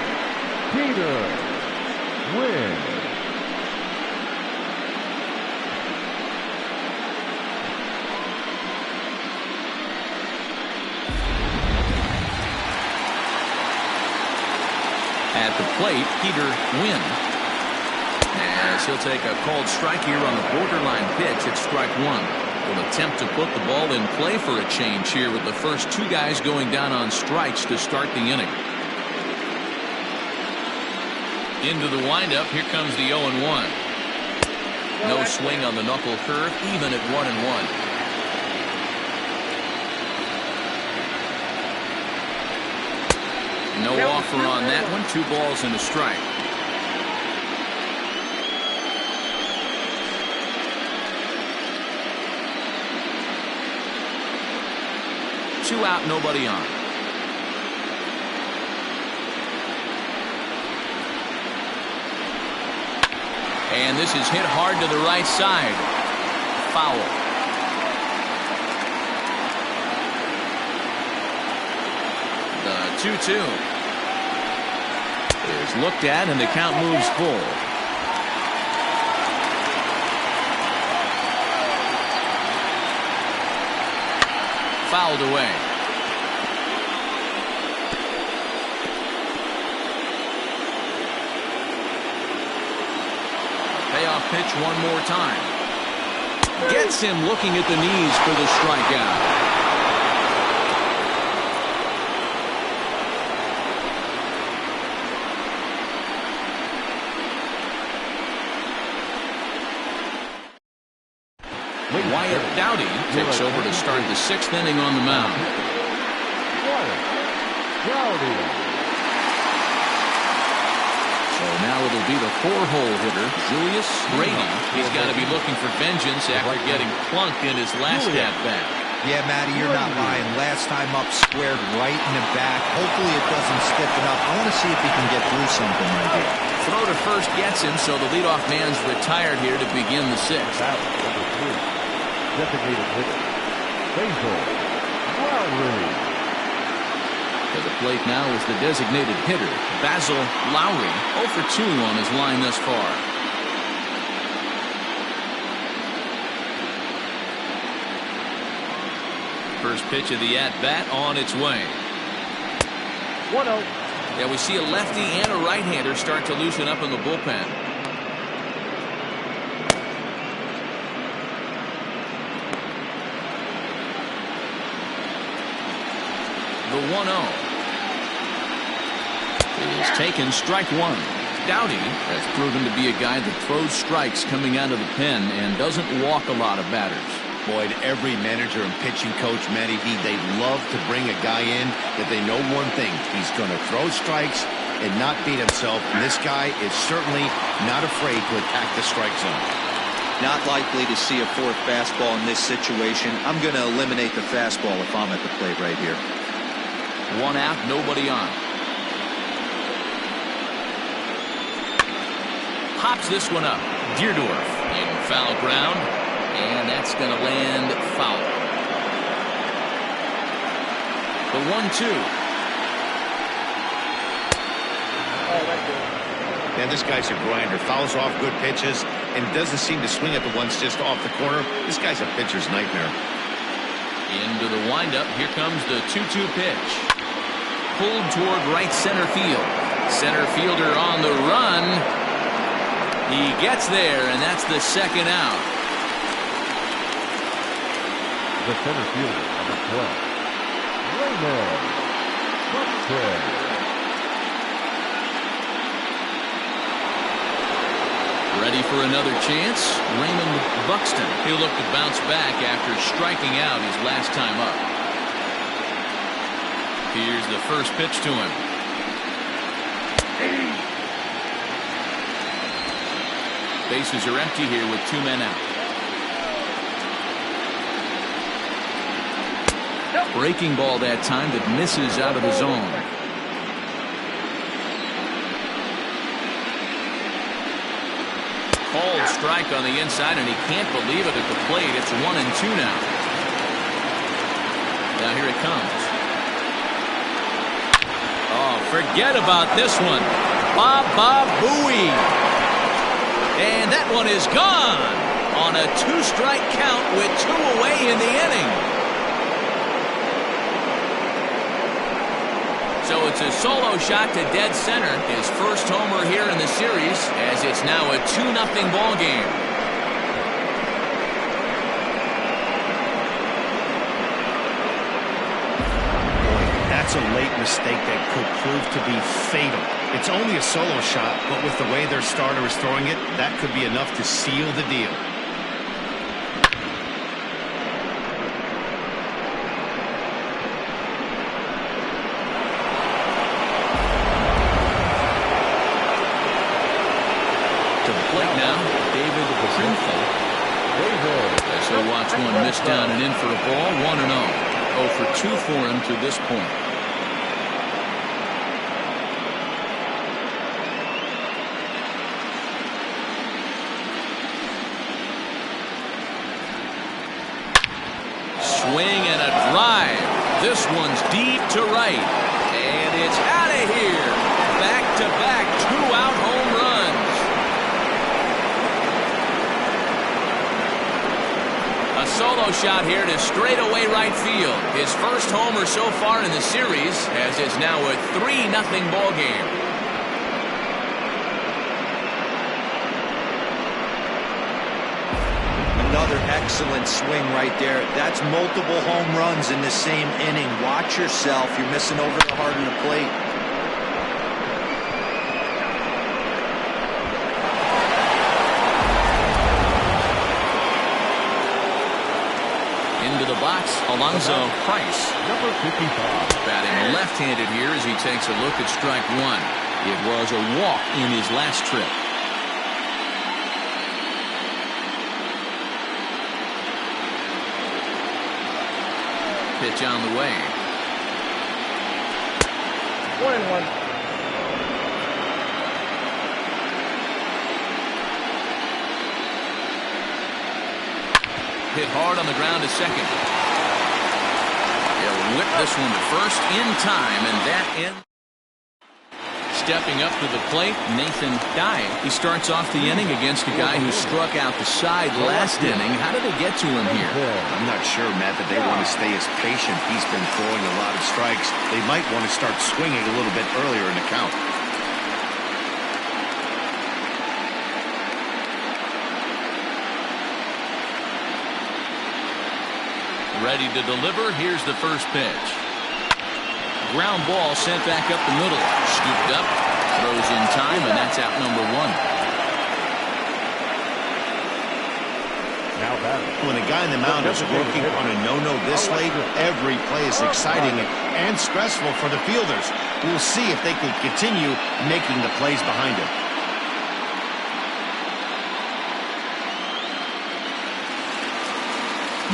Peter Wynn. At the plate, Peter Wynn. As he'll take a called strike here on the borderline pitch at strike 1. Will attempt to put the ball in play for a change here with the first 2 guys going down on strikes to start the inning. Into the windup. Here comes the 0-1. No swing on the knuckle curve, even at 1-1. No offer on that one. 2 balls and a strike. Two out, nobody on. And this is hit hard to the right side. Foul. The 2-2 is looked at, and the count moves full. Fouled away. Payoff pitch one more time. Gets him looking at the knees for the strikeout. Wyatt Dowdy takes over to start the 6th inning on the mound. Dowdy. So now it'll be the 4-hole hitter, Julius Brady. He's got to be looking for vengeance after getting plunked in his last at-bat. Yeah, Matty, you're not lying. Last time up, squared right in the back. Hopefully it doesn't stiffen up. I want to see if he can get through something right here. Throw to first gets him, so the leadoff man's retired here to begin the 6th. Designated hitter, Basil Lowry. To the plate now is the designated hitter, Basil Lowry, 0 for 2 on his line thus far. First pitch of the at-bat on its way. 1-0. Yeah, we see a lefty and a right-hander start to loosen up in the bullpen. The 1-0 is taken, strike one. Doughty has proven to be a guy that throws strikes coming out of the pen and doesn't walk a lot of batters. Boyd, every manager and pitching coach, Matty V, they love to bring a guy in that they know one thing. He's going to throw strikes and not beat himself. And this guy is certainly not afraid to attack the strike zone. Not likely to see a fourth fastball in this situation. I'm going to eliminate the fastball if I'm at the plate right here. One out, nobody on. Pops this one up. Deerdorf in foul ground, and that's going to land foul. The 1-2. Man, this guy's a grinder. Fouls off good pitches and doesn't seem to swing at the ones just off the corner. This guy's a pitcher's nightmare. Into the windup. Here comes the 2-2 pitch. Pulled toward right center field. Center fielder on the run. He gets there, and that's the second out. The center fielder, number 12, Raymond Buxton. Ready for another chance. Raymond Buxton. He'll look to bounce back after striking out his last time up. Here's the first pitch to him. Bases are empty here with 2 men out. Breaking ball that time that misses out of the zone. Called strike on the inside, and he can't believe it at the plate. It's 1-2 now. Now here it comes. Oh, forget about this one. Baba Booey. And that one is gone on a 2-strike count with 2 away in the inning. So it's a solo shot to dead center. His first homer here in the series, as it's now a 2-0 ball game. Boy, that's a late mistake that could prove to be fatal. It's only a solo shot, but with the way their starter is throwing it, that could be enough to seal the deal. So watch one miss down and in for a ball. 1-0. 0 for 2 for him to this point. Swing and a drive. This one's deep to right. And it's out of here. Back-to-back 2-out home runs. A solo shot here to straightaway right field. His first homer so far in the series, as it's now a 3-0 ball game. Another excellent swing right there. That's multiple home runs in the same inning. Watch yourself. You're missing over the heart of the plate. Into the box, Alonzo Price. Number 55. Batting left-handed here as he takes a look at strike one. It was a walk in his last trip. Pitch on the way. 1-1. Hit hard on the ground to second. He'll whip this one to first in time, and that ends. Stepping up to the plate, Nathan Dye. He starts off the inning against a guy who struck out the side last inning. How did they get to him here? I'm not sure, Matt, that they want to stay as patient. He's been throwing a lot of strikes. They might want to start swinging a little bit earlier in the count. Ready to deliver. Here's the first pitch. ground ball sent back up the middle. Scooped up, throws in time, and that's out number 1. Now batting. When a guy in the mound is working on a no-no this late, every play is exciting and stressful for the fielders. We'll see if they can continue making the plays behind him.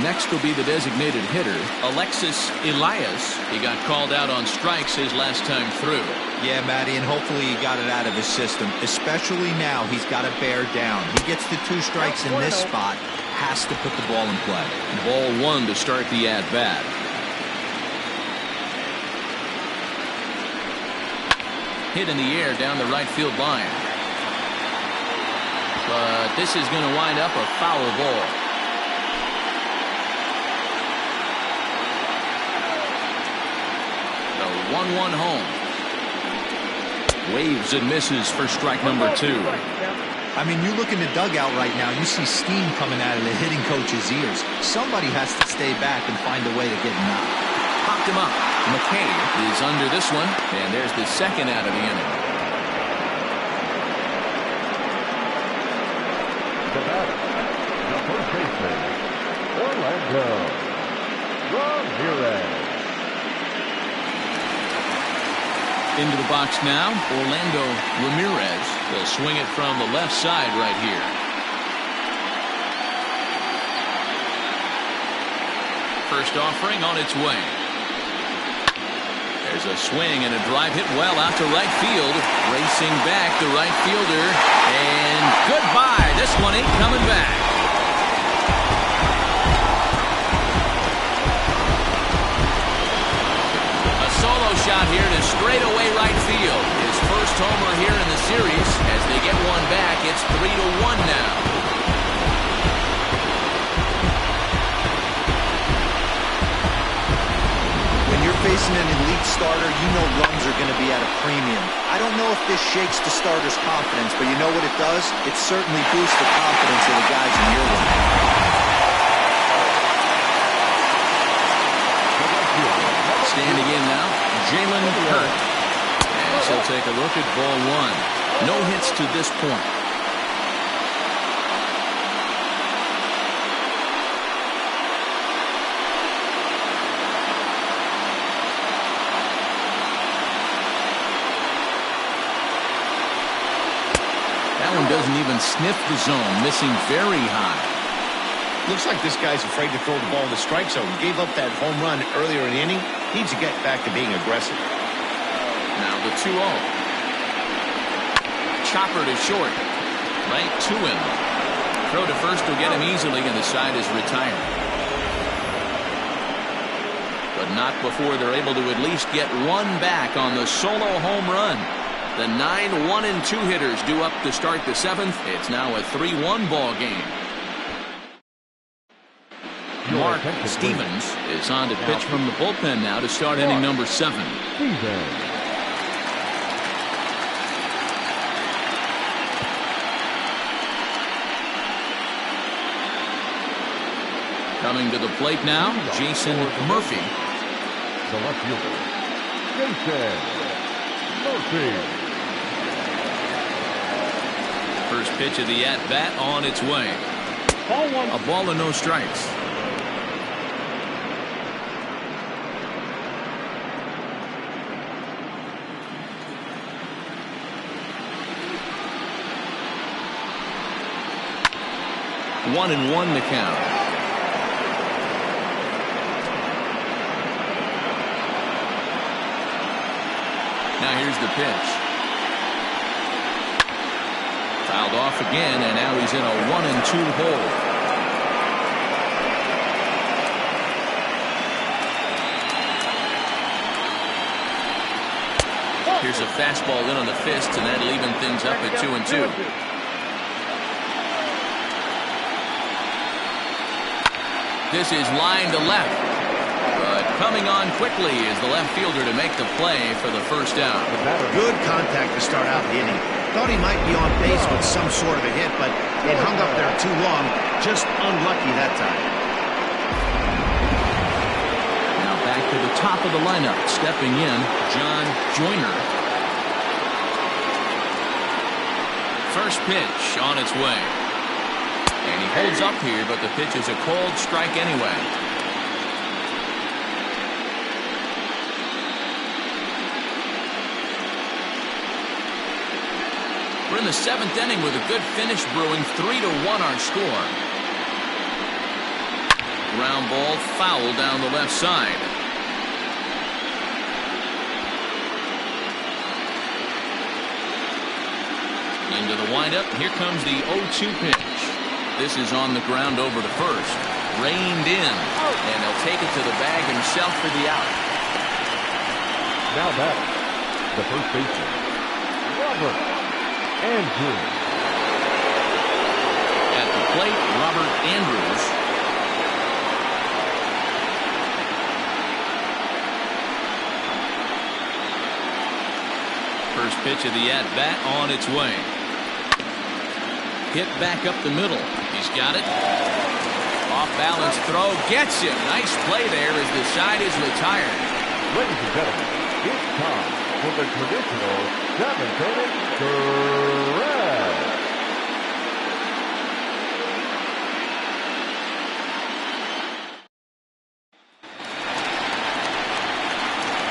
Next will be the designated hitter, Alexis Elias. He got called out on strikes his last time through. Yeah, Matty, and hopefully he got it out of his system, especially now he's got to bear down. He gets the 2 strikes in this spot, has to put the ball in play. Ball 1 to start the at-bat. Hit in the air down the right field line. But this is going to wind up a foul ball. The 1-1 home. Waves and misses for strike number 2. I mean, you look in the dugout right now, you see steam coming out of the hitting coach's ears. Somebody has to stay back and find a way to get him out. Popped him up. McKay is under this one, and there's the second out of the inning. The batter, the first baseman, Orlando Ramirez. Into the box now, Orlando Ramirez will swing it from the left side right here. First offering on its way. There's a swing and a drive hit well out to right field. Racing back the right fielder. And goodbye. This one ain't coming back. Solo shot here to straightaway right field. His first homer here in the series. As they get one back, it's 3-1 now. When you're facing an elite starter, you know runs are going to be at a premium. I don't know if this shakes the starter's confidence, but you know what it does? It certainly boosts the confidence of the guys in your line. Standing in now, Jalen Hurt. As he'll take a look at ball 1. No hits to this point. That one doesn't even sniff the zone, missing very high. Looks like this guy's afraid to throw the ball in the strike zone. Gave up that home run earlier in the inning. Needs to get back to being aggressive. Now the 2-0. Chopper to short. Right to him. Throw to first will get him easily, and the side is retired. But not before they're able to at least get one back on the solo home run. The 9 1-2 hitters due up to start the 7th. It's now a 3-1 ball game. Mark Stevens is on to pitch from the bullpen now to start inning number 7. Coming to the plate now, Jason Murphy. The left fielder, Jason Murphy. First pitch of the at-bat on its way. Ball 1. A ball and no strikes. One and one to count. Now here's the pitch. Fouled off again, and now he's in a 1-2 hole. Here's a fastball in on the fist, and that'll even things up at 2-2. This is line to left. But coming on quickly is the left fielder to make the play for the first out. Good contact to start out the inning. Thought he might be on base with some sort of a hit, but it hung up there too long. Just unlucky that time. Now back to the top of the lineup. Stepping in, John Joyner. First pitch on its way. And he holds up here, but the pitch is a cold strike anyway. We're in the 7th inning with a good finish brewing. 3-1 our score. Ground ball foul down the left side. Into the windup. Here comes the 0-2 pitch. This is on the ground over to first. Reined in. And he'll take it to the bag himself for the out. Now batting, the first baseman, Robert Andrews. At the plate, Robert Andrews. First pitch of the at-bat on its way. Hit back up the middle. He's got it. Off-balance throw. Gets him. Nice play there as the side is retired. Ladies and gentlemen, it's time for the traditional 7th inning stretch.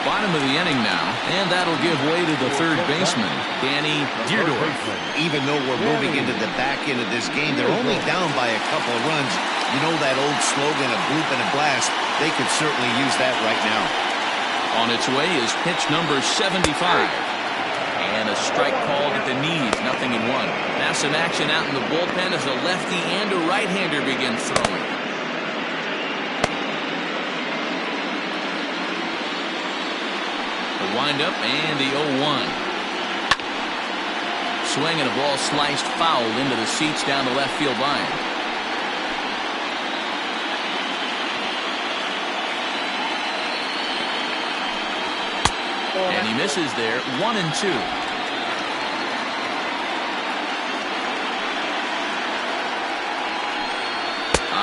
Bottom of the inning now, and that'll give way to the third baseman, Danny Deerdorf. Even though we're moving into the back end of this game, they're only down by a couple of runs. You know that old slogan, a bloop and a blast. They could certainly use that right now. On its way is pitch number 75. And a strike called at the knees, 0-1. Now some action out in the bullpen as a lefty and a right-hander begin throwing. The windup and the 0-1. Swing and a ball sliced fouled into the seats down the left field line. And he misses there, 1-2.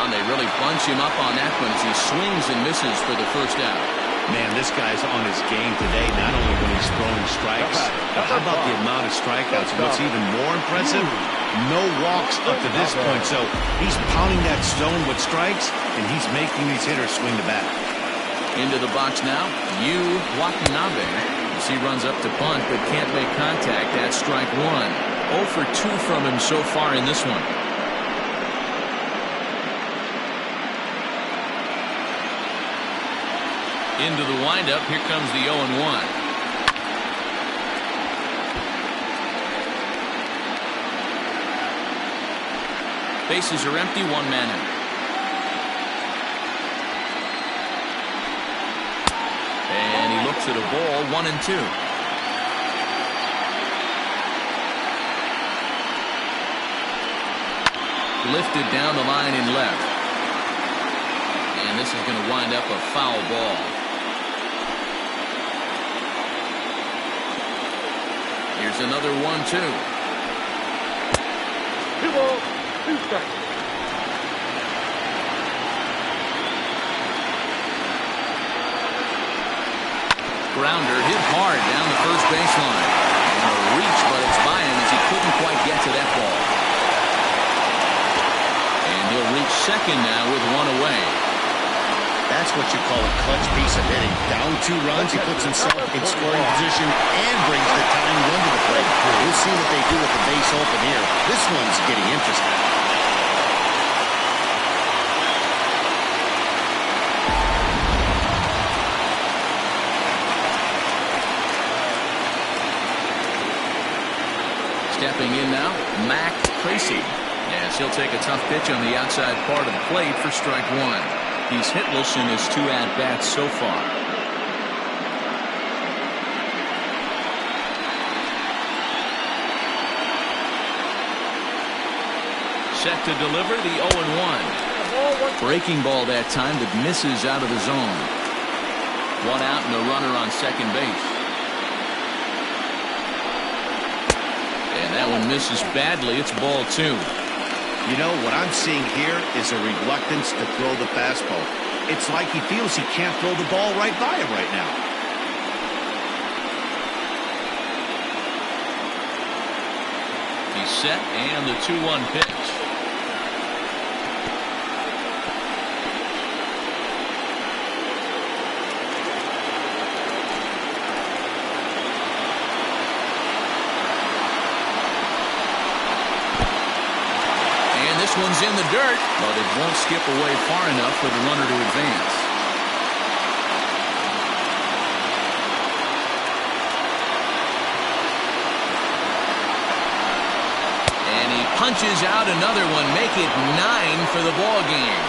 They really bunch him up on that one as he swings and misses for the first out. Man, this guy's on his game today, not only when he's throwing strikes, but how about the amount of strikeouts? What's even more impressive, no walks up to this point. So he's pounding that stone with strikes, and he's making these hitters swing the bat. Into the box now, Yu Watanabe. As he runs up to bunt but can't make contact. That's strike one. 0 for 2 from him so far in this one. Into the windup. Here comes the 0-1. Bases are empty. 1 man out. And he looks at a ball. 1-2. Lifted down the line in left. And this is going to wind up a foul ball. Here's another 1-2. 2 balls, 2 strikes. Grounder hit hard down the first baseline. And a reach, but it's by him as he couldn't quite get to that ball. And he'll reach second now with 1 away. That's what you call a clutch piece of hitting. Down 2 runs, he puts himself in scoring position and brings the tying run to the plate. We'll see what they do with the base open here. This one's getting interesting. Stepping in now, Mac Tracy. Yes, he'll take a tough pitch on the outside part of the plate for strike 1. He's hitless in his 2 at-bats so far. Set to deliver the 0-1. Breaking ball that time, but misses out of the zone. 1 out and a runner on second base. And that one misses badly. It's ball 2. You know, what I'm seeing here is a reluctance to throw the fastball. It's like he feels he can't throw the ball right by him right now. He's set, and the 2-1 pitch. This one's in the dirt, but it won't skip away far enough for the runner to advance. And he punches out another one, make it 9 for the ball game.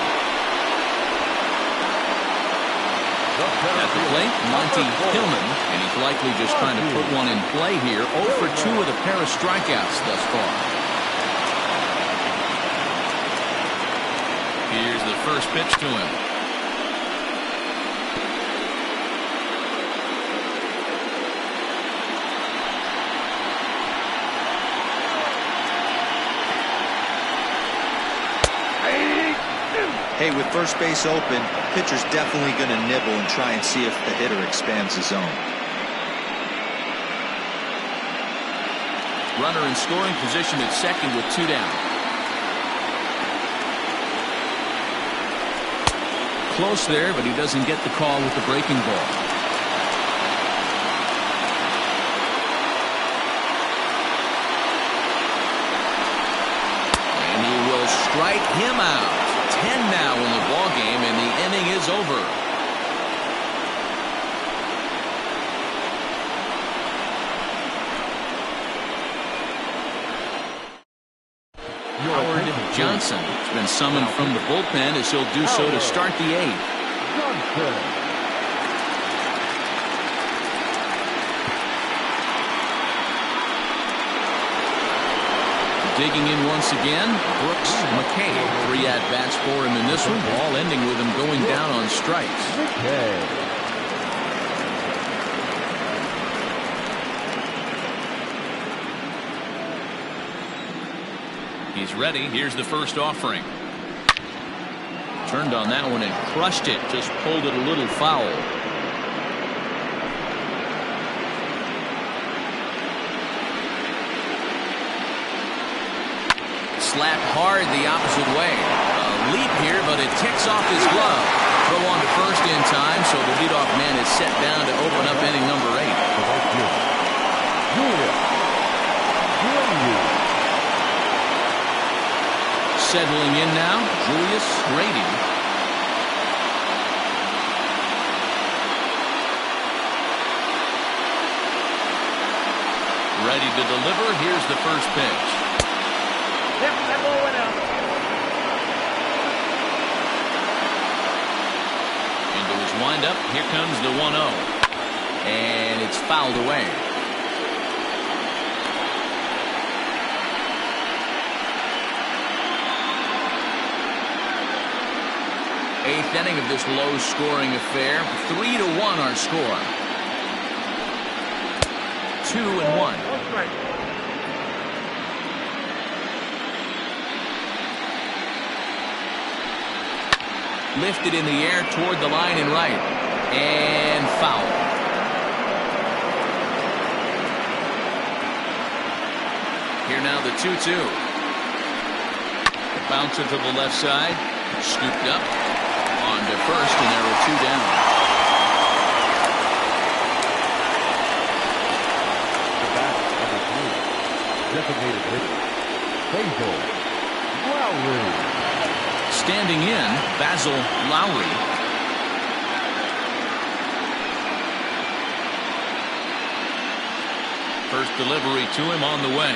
At the plate, Monty Hillman, and he's likely just trying to put one in play here. 0 for 2 with a pair of strikeouts thus far. Here's the first pitch to him. Hey, with first base open, pitcher's definitely going to nibble and try and see if the hitter expands his zone. Runner in scoring position at second with 2 down. Close there, but he doesn't get the call with the breaking ball. And he will strike him out. 10 now in the ball game, and the inning is over. Howard Johnson has been summoned from the bullpen as he'll do so to start the 8th. Digging in once again, Brooks McKay. 3 at-bats for him in this one, all ending with him going down on strikes. He's ready. Here's the first offering. Turned on that one and crushed it. Just pulled it a little foul. Slapped hard the opposite way. A leap here, but it ticks off his glove. Throw on to first in time, so the leadoff man is set down to open up inning number 8. Settling in now, Julius Grady. Ready to deliver. Here's the first pitch. Yep, that ball went out. Into his windup. Here comes the 1-0. And it's fouled away. Eighth inning of this low-scoring affair. 3-1 our score. 2-1. Lifted in the air toward the line and right. And foul. Here now the 2-2. Bouncer to the left side. Scooped up. On to first, and there are 2 down. The bat, number 3. Designated hitter. Basil Lowry. Standing in, Basil Lowry. First delivery to him on the way.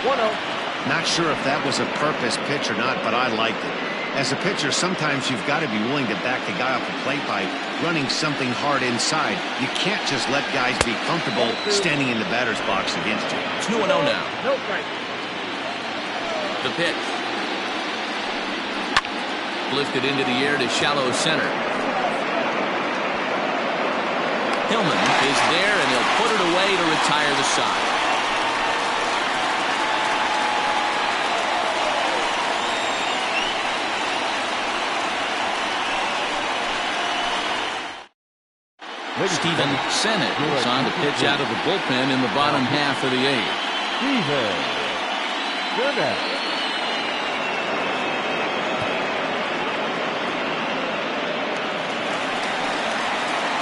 1-0. Not sure if that was a purpose pitch or not, but I liked it. As a pitcher, sometimes you've got to be willing to back the guy off the plate by running something hard inside. You can't just let guys be comfortable standing in the batter's box against you. 2-0 now. No strike. The pitch. Lifted into the air to shallow center. Hillman is there, and he'll put it away to retire the side. Steven Sennett is on to pitch out of the bullpen in the bottom half of the 8th. Steven Sennett.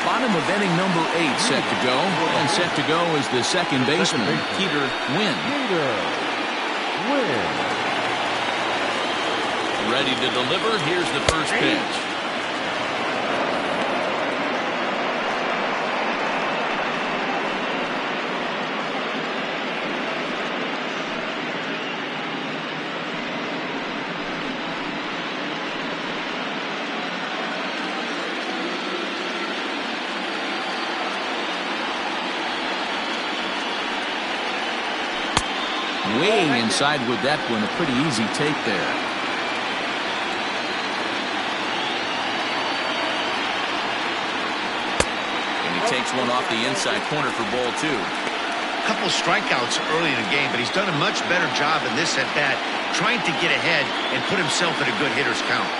Bottom of inning number 8 set to go. And set to go is the second baseman, Peter Wynn. Ready to deliver. Here's the first pitch. Way inside with that one. A pretty easy take there. And he takes one off the inside corner for ball 2. A couple strikeouts early in the game, but he's done a much better job in this at-bat, trying to get ahead and put himself in a good hitter's count.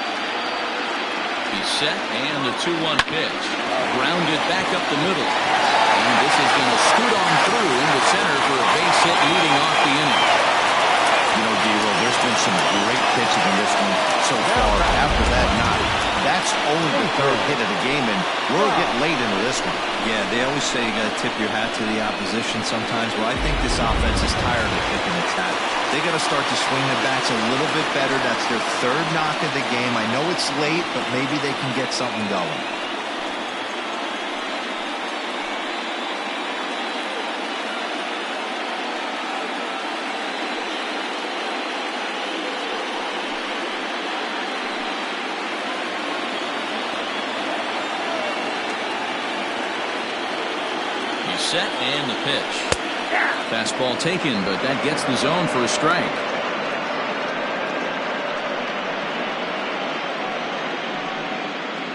He's set, and the 2-1 pitch. Grounded back up the middle. And this is going to scoot on through into center for a base hit leading off the inning. You know, D-Roll, there's been some great pitching in this one so far. After that knock, that's only the 3rd hit of the game, and we're getting late into this one. Yeah, they always say you got to tip your hat to the opposition sometimes. Well, I think this offense is tired of tipping its hat. They got to start to swing the bats a little bit better. That's their 3rd knock of the game. I know it's late, but maybe they can get something going. Set and the pitch. Fastball taken, but that gets the zone for a strike.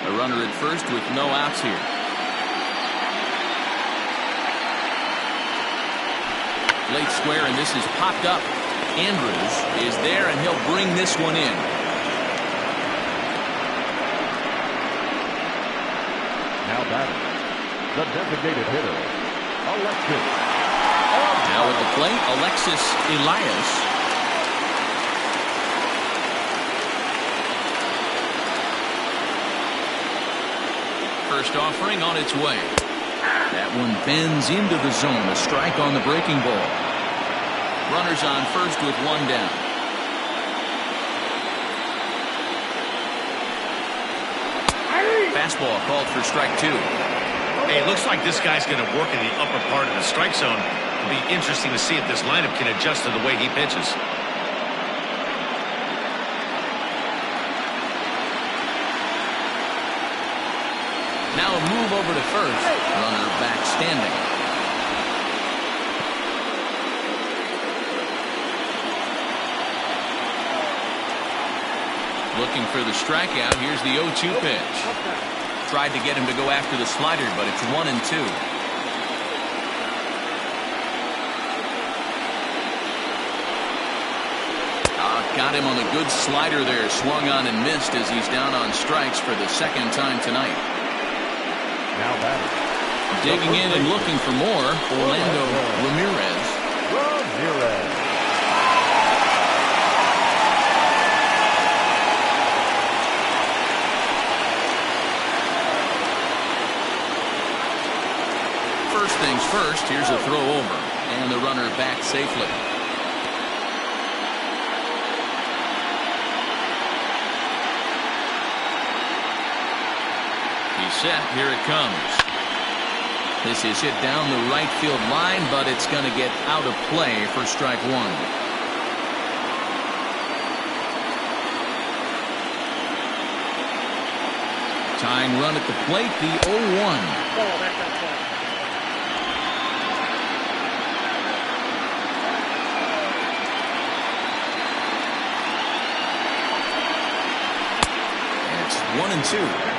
A runner at first with no outs here. Late square, and this is popped up. Andrews is there, and he'll bring this one in. Now batting, the designated hitter, Alexis. Now at the plate, Alexis Elias. First offering on its way. That one bends into the zone. A strike on the breaking ball. Runners on first with 1 down. Fastball called for strike 2. Hey, it looks like this guy's going to work in the upper part of the strike zone. It'll be interesting to see if this lineup can adjust to the way he pitches. Now a move over to first. Runner back standing. Looking for the strikeout. Here's the 0-2 pitch. Tried to get him to go after the slider, but it's 1-2. Got him on a good slider there. Swung on and missed as he's down on strikes for the 2nd time tonight. Now batting, digging in and looking for more, Orlando Ramirez. First things first, here's a throw over, and the runner back safely. He's set, here it comes. This is hit down the right field line, but it's going to get out of play for strike 1. Tying run at the plate, the 0-1. It's 1-2.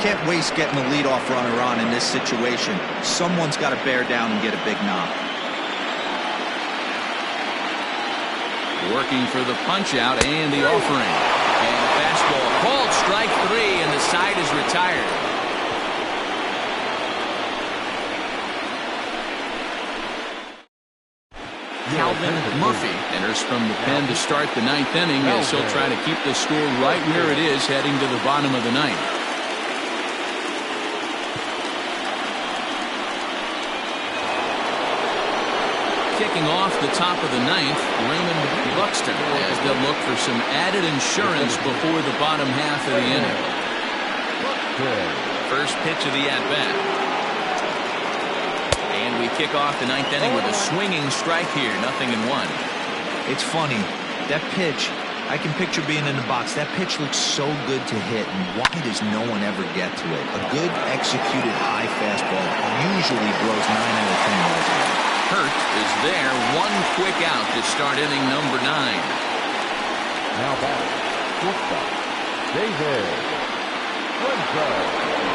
Can't waste getting the leadoff runner on in this situation. Someone's got to bear down and get a big knock. Working for the punch out and the offering. And a fastball called strike 3, and the side is retired. Calvin Murphy enters from the pen to start the ninth inning as he'll try to keep the score right where it is heading to the bottom of the ninth. Kicking off the top of the ninth, Raymond Buxton, as they'll look for some added insurance before the bottom half of the inning. First pitch of the at-bat. And we kick off the ninth inning with a swinging strike here, 0-1. It's funny, that pitch, I can picture being in the box. That pitch looks so good to hit, and why does no one ever get to it? A good executed high fastball usually blows 9 out of 10 balls away. Hurt is there, one quick out to start inning number 9. Now back, shortstop,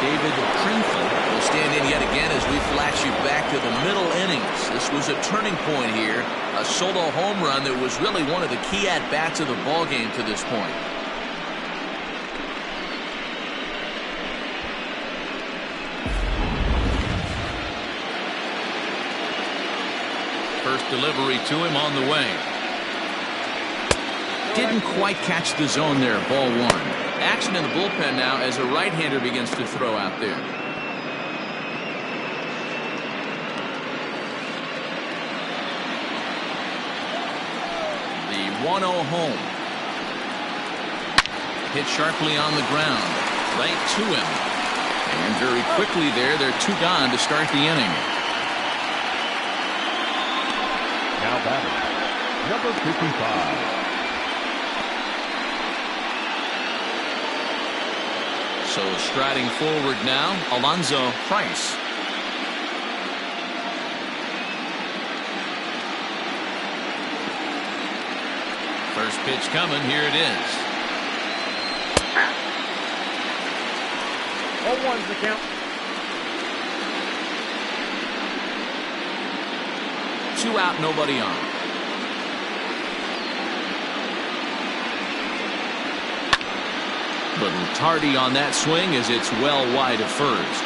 David Krinfel will stand in yet again as we flash you back to the middle innings. This was a turning point here, a solo home run that was really one of the key at-bats of the ballgame to this point. First delivery to him on the way. Didn't quite catch the zone there, ball 1. Action in the bullpen now as a right-hander begins to throw out there. The 1-0 home. Hit sharply on the ground. Right to him. And very quickly there, they're 2 gone to start the inning. Now batting, number 55. So striding forward now, Alonzo Price. First pitch coming, here it is. 0-1's the count. 2 out, nobody on. Little tardy on that swing as it's well wide of first.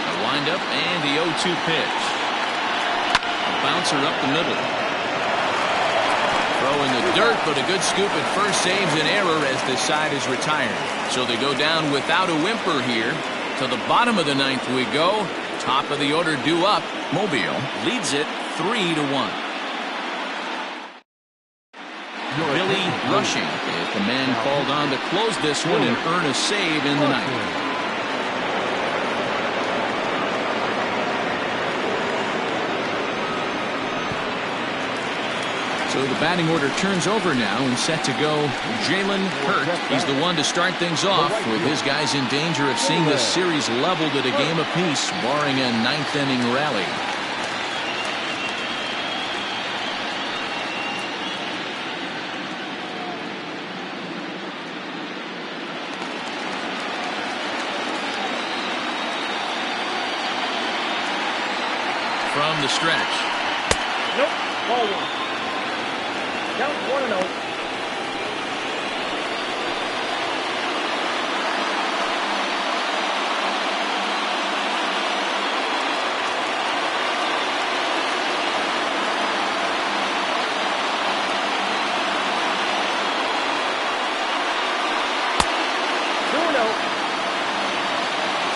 A windup and the 0-2 pitch. A bouncer up the middle. Throw in the dirt, but a good scoop at first saves an error as this side is retired. So they go down without a whimper here. To the bottom of the ninth we go. Top of the order due up. Mobile leads it 3-1. Billy Rushing is the man called on to close this one and earn a save in the ninth. So the batting order turns over now and set to go Jalen Hurt. He's the one to start things off with his guys in danger of seeing this series leveled at a game apiece, barring a ninth inning rally. From the stretch. Nope, ball 1. Count 1-0.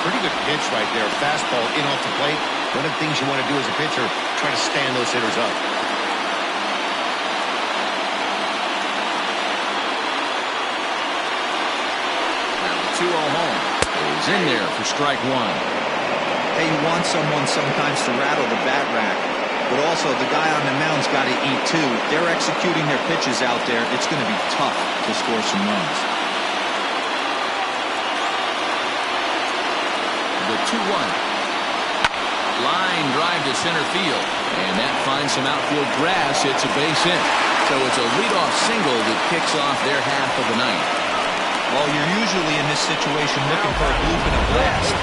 Pretty good pitch right there. Fastball in off the plate. One of the things you want to do as a pitcher, try to stand those hitters up. Now the 2-0 home is in there for strike 1. Hey, you want someone sometimes to rattle the bat rack, but also the guy on the mound's got to eat too. They're executing their pitches out there. It's going to be tough to score some runs. The 2-1. Line drive to center field, and that finds some outfield grass. It's a base hit. So it's a leadoff single that kicks off their half of the ninth. Well, you're usually in this situation looking for a bloop and a blast.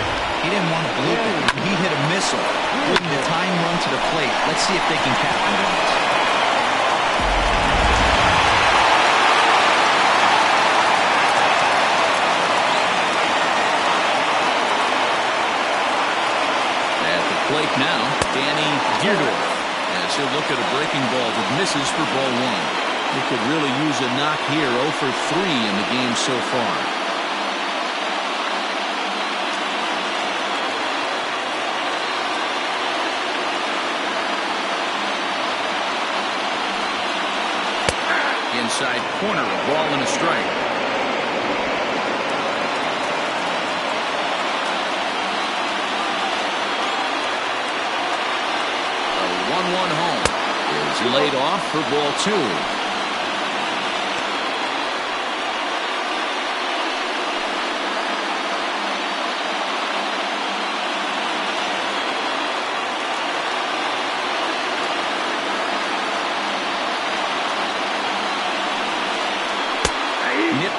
He didn't want to bloop it. He hit a missile, bringing the tying run to the plate. Let's see if they can capitalize. As he'll look at a breaking ball that misses for ball one. He could really use a knock here. 0 for 3 in the game so far. Inside corner, a ball and a strike. The 1-1 home is laid off for ball 2.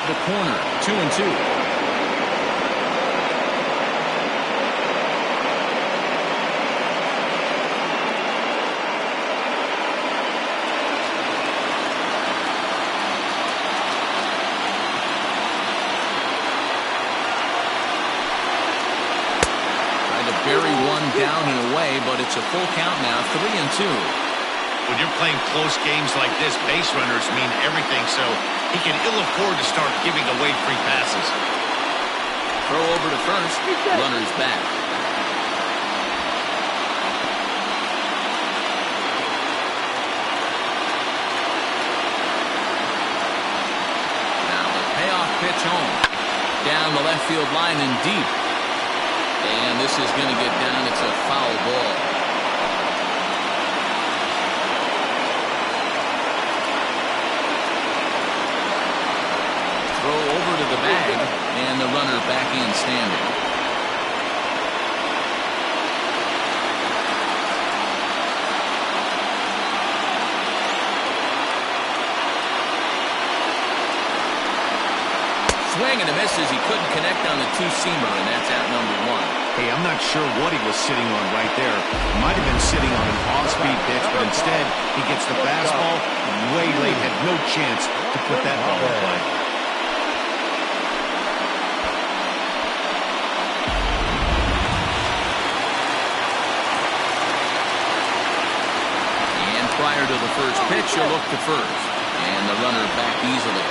The corner, 2-2. Tried to bury one down and away, but it's a full count now, 3-2. When you're playing close games like this, base runners mean everything, so he can ill afford to start giving away free passes. Throw over to first. Runner's back. Now the payoff pitch home. Down the left field line and deep. And this is going to get down. It's a foul ball. Throw over to the bag, and the runner back in standing. Swing and a miss as he couldn't connect on the two-seamer, and that's out number 1. Hey, I'm not sure what he was sitting on right there. Might have been sitting on an off-speed pitch, but instead he gets the fastball way late, had no chance to put that ball in play. Prior to the first pitch, he'll look to first. And the runner back easily.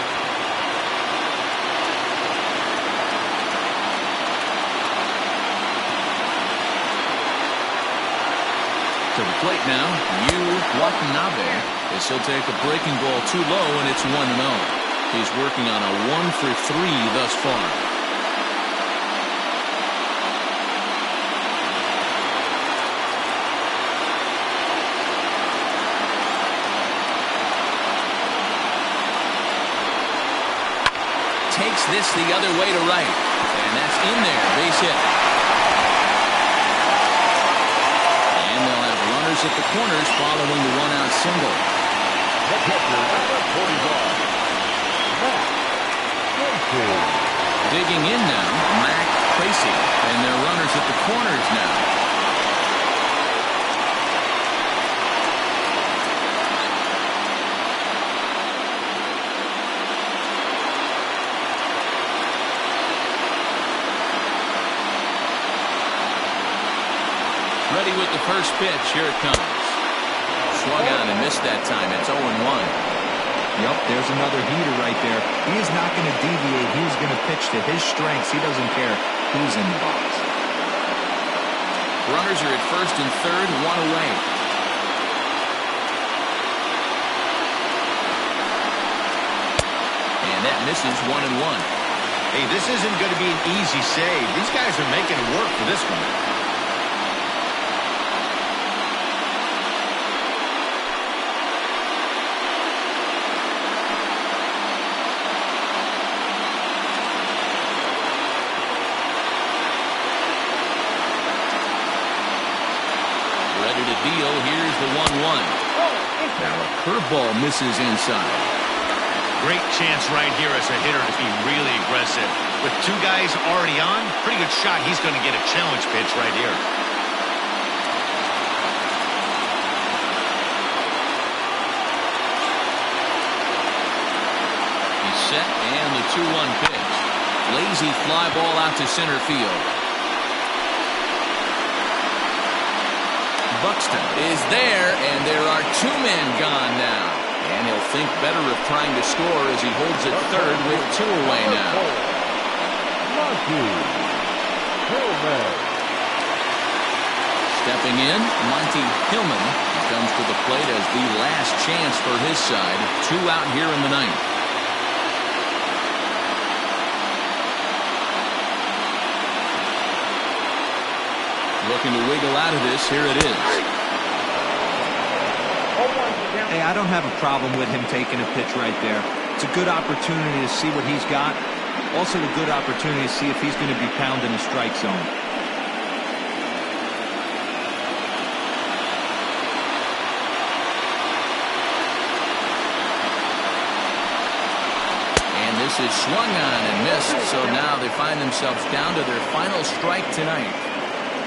To the plate now, Watanabe, as he'll take a breaking ball too low, and it's 1-0. He's working on a 1 for 3 thus far. Takes this the other way to right. And that's in there. Base hit. And they'll have runners at the corners following the one-out single. The pitcher, number 41, Matt Tracy. Digging in now, Mac Tracy. And they're runners at the corners now. Ready with the first pitch. Here it comes. Swung on and missed that time. It's 0-1. Yep, there's another heater right there. He is not going to deviate. He's going to pitch to his strengths. He doesn't care who's in the box. Runners are at first and third, 1 away. And that misses 1-1. Hey, this isn't going to be an easy save. These guys are making it work for this one. Deal. Here's the 1-1. Now a curveball misses inside. Great chance right here as a hitter to be really aggressive. With 2 guys already on, pretty good shot. He's going to get a challenge pitch right here. He's set, and the 2-1 pitch. Lazy fly ball out to center field. Buxton is there, and there are 2 men gone now. And he'll think better of trying to score as he holds it third with 2 away now. Stepping in, Monty Hillman comes to the plate as the last chance for his side. 2 out here in the 9th. Looking to wiggle out of this. Here it is. Hey, I don't have a problem with him taking a pitch right there. It's a good opportunity to see what he's got. Also a good opportunity to see if he's going to be pounding the strike zone. And this is swung on and missed. So now they find themselves down to their final strike tonight.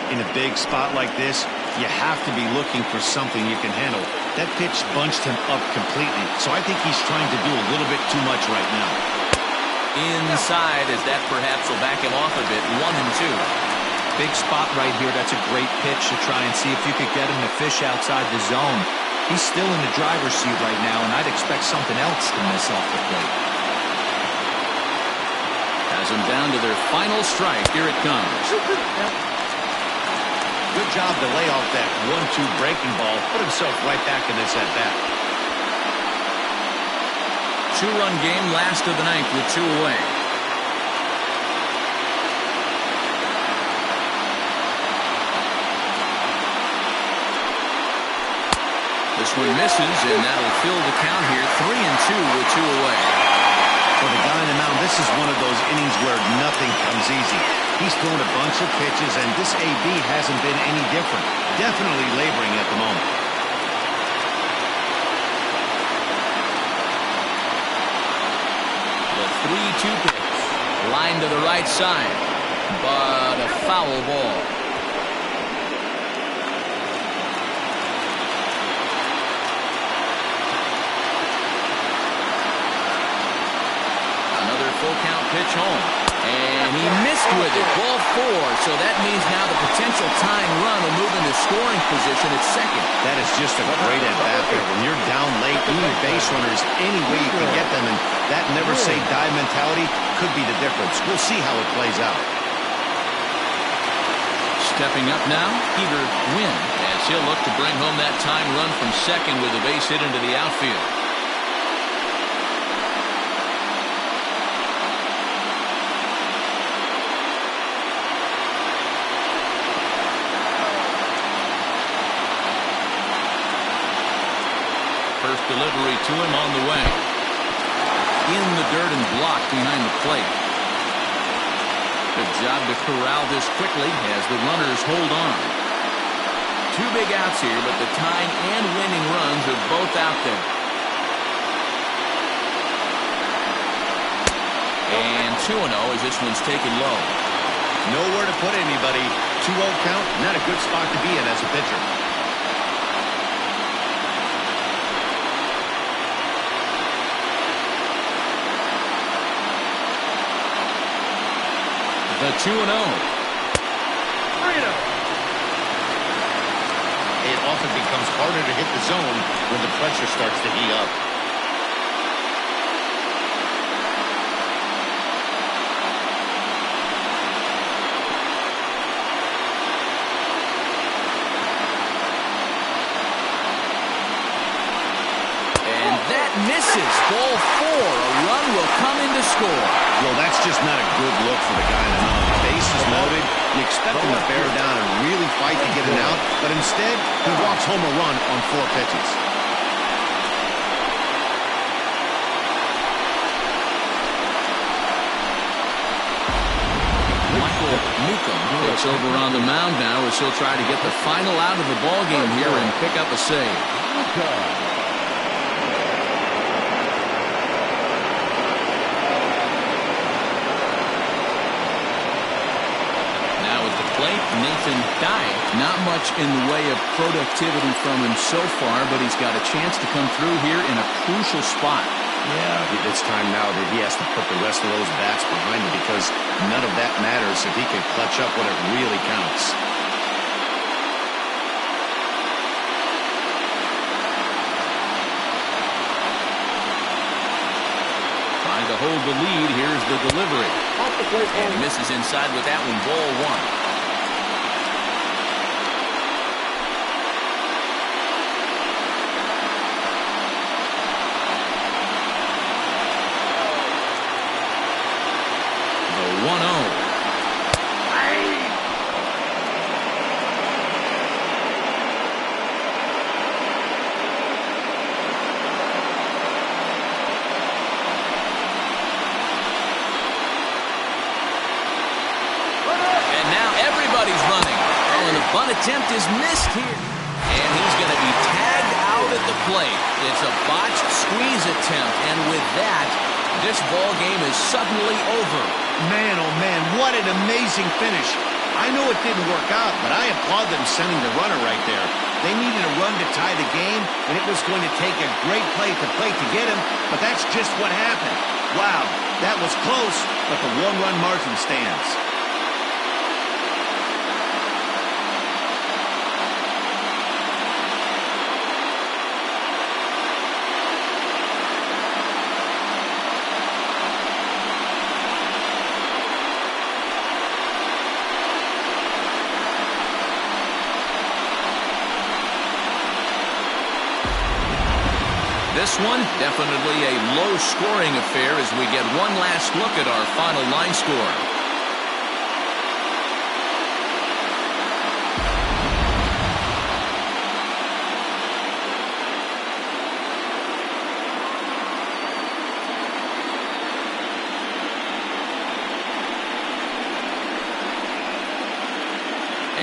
In a big spot like this, you have to be looking for something you can handle. That pitch bunched him up completely, so I think he's trying to do a little bit too much right now. Inside, as that perhaps will back him off a bit. 1-2. Big spot right here. That's a great pitch to try and see if you could get him to fish outside the zone. He's still in the driver's seat right now, and I'd expect something else to miss off the plate. Has them down to their final strike. Here it comes. Good job to lay off that 1-2 breaking ball. Put himself right back in this at-bat. 2-run game, last of the 9th with 2 away. This one misses, and that'll fill the count here. 3-2 with 2 away. For the guy on the mound, this is one of those innings where nothing comes easy. He's thrown a bunch of pitches, and this AB hasn't been any different. Definitely laboring at the moment. The 3-2 pitch. Line to the right side, but a foul ball. Another full count pitch home. And he missed with it. Ball 4. So that means now the potential tying run will move into scoring position at second. That is just a great at-bat there. When you're down late, you need base runners any way you can get them. And that never-say-die mentality could be the difference. We'll see how it plays out. Stepping up now, Peter Wynn, as he'll look to bring home that tying run from second with a base hit into the outfield. First delivery to him on the way. In the dirt and blocked behind the plate. Good job to corral this quickly as the runners hold on. 2 big outs here, but the tying and winning runs are both out there. And 2-0 as this one's taken low. Nowhere to put anybody. 2-0 count, not a good spot to be in as a pitcher. The 2-0. 3-0. It often becomes harder to hit the zone when the pressure starts to heat up. And that misses. Ball 4. A run will come in to score. Well, that's just not a good look for the guy on the mound. Bases loaded. You expect him to bear down and really fight to get an out, but instead, he walks home a run on 4 pitches. Michael Newcomb takes over on the mound now as he'll try to get the final out of the ball game here and pick up a save. Nathan Dye. Not much in the way of productivity from him so far, but he's got a chance to come through here in a crucial spot. Yeah, it's time now that he has to put the rest of those bats behind him because none of that matters if he can clutch up when it really counts. Trying to hold the lead. Here's the delivery. Off the plate, And misses inside with that one. Ball one. The 1-0. Everybody's running. Oh, and the bunt attempt is missed here. And he's going to be tagged out at the plate. It's a botched squeeze attempt. And with that, this ball game is suddenly over. Man, oh man, what an amazing finish. I know it didn't work out, but I applaud them sending the runner right there. They needed a run to tie the game, and it was going to take a great play to get him, but that's just what happened. Wow, that was close, but the one-run margin stands. This one, definitely a low-scoring affair as we get one last look at our final line score.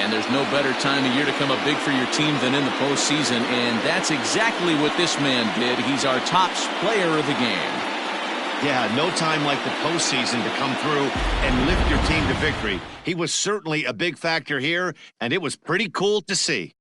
And there's no better time of year to come up big for your team than in the postseason, and that's exactly what this man did. He's our top player of the game. Yeah, no time like the postseason to come through and lift your team to victory. He was certainly a big factor here, and it was pretty cool to see.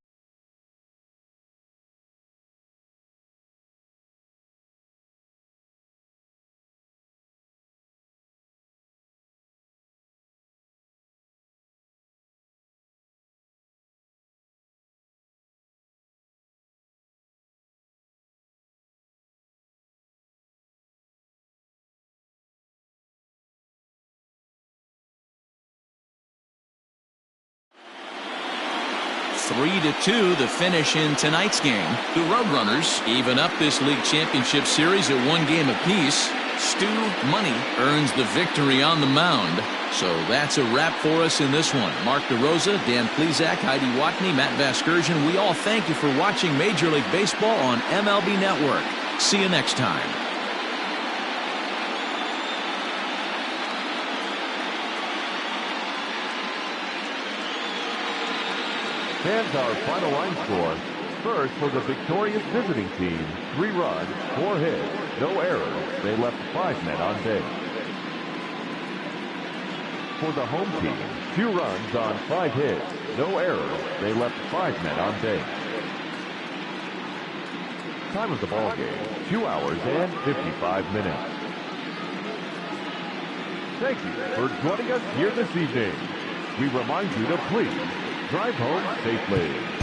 Three to 2, the finish in tonight's game. The Roadrunners even up this league championship series at one game apiece. Stu Money earns the victory on the mound. So that's a wrap for us in this one. Mark DeRosa, Dan Plesac, Heidi Watney, Matt Vasgersian, we all thank you for watching Major League Baseball on MLB Network. See you next time. Stands our final line score. First for the victorious visiting team, 3 runs, 4 hits, no errors. They left 5 men on base. For the home team, 2 runs on 5 hits, no errors. They left 5 men on base. Time of the ball game, 2 hours and 55 minutes. Thank you for joining us here this evening. We remind you to please drive home safely.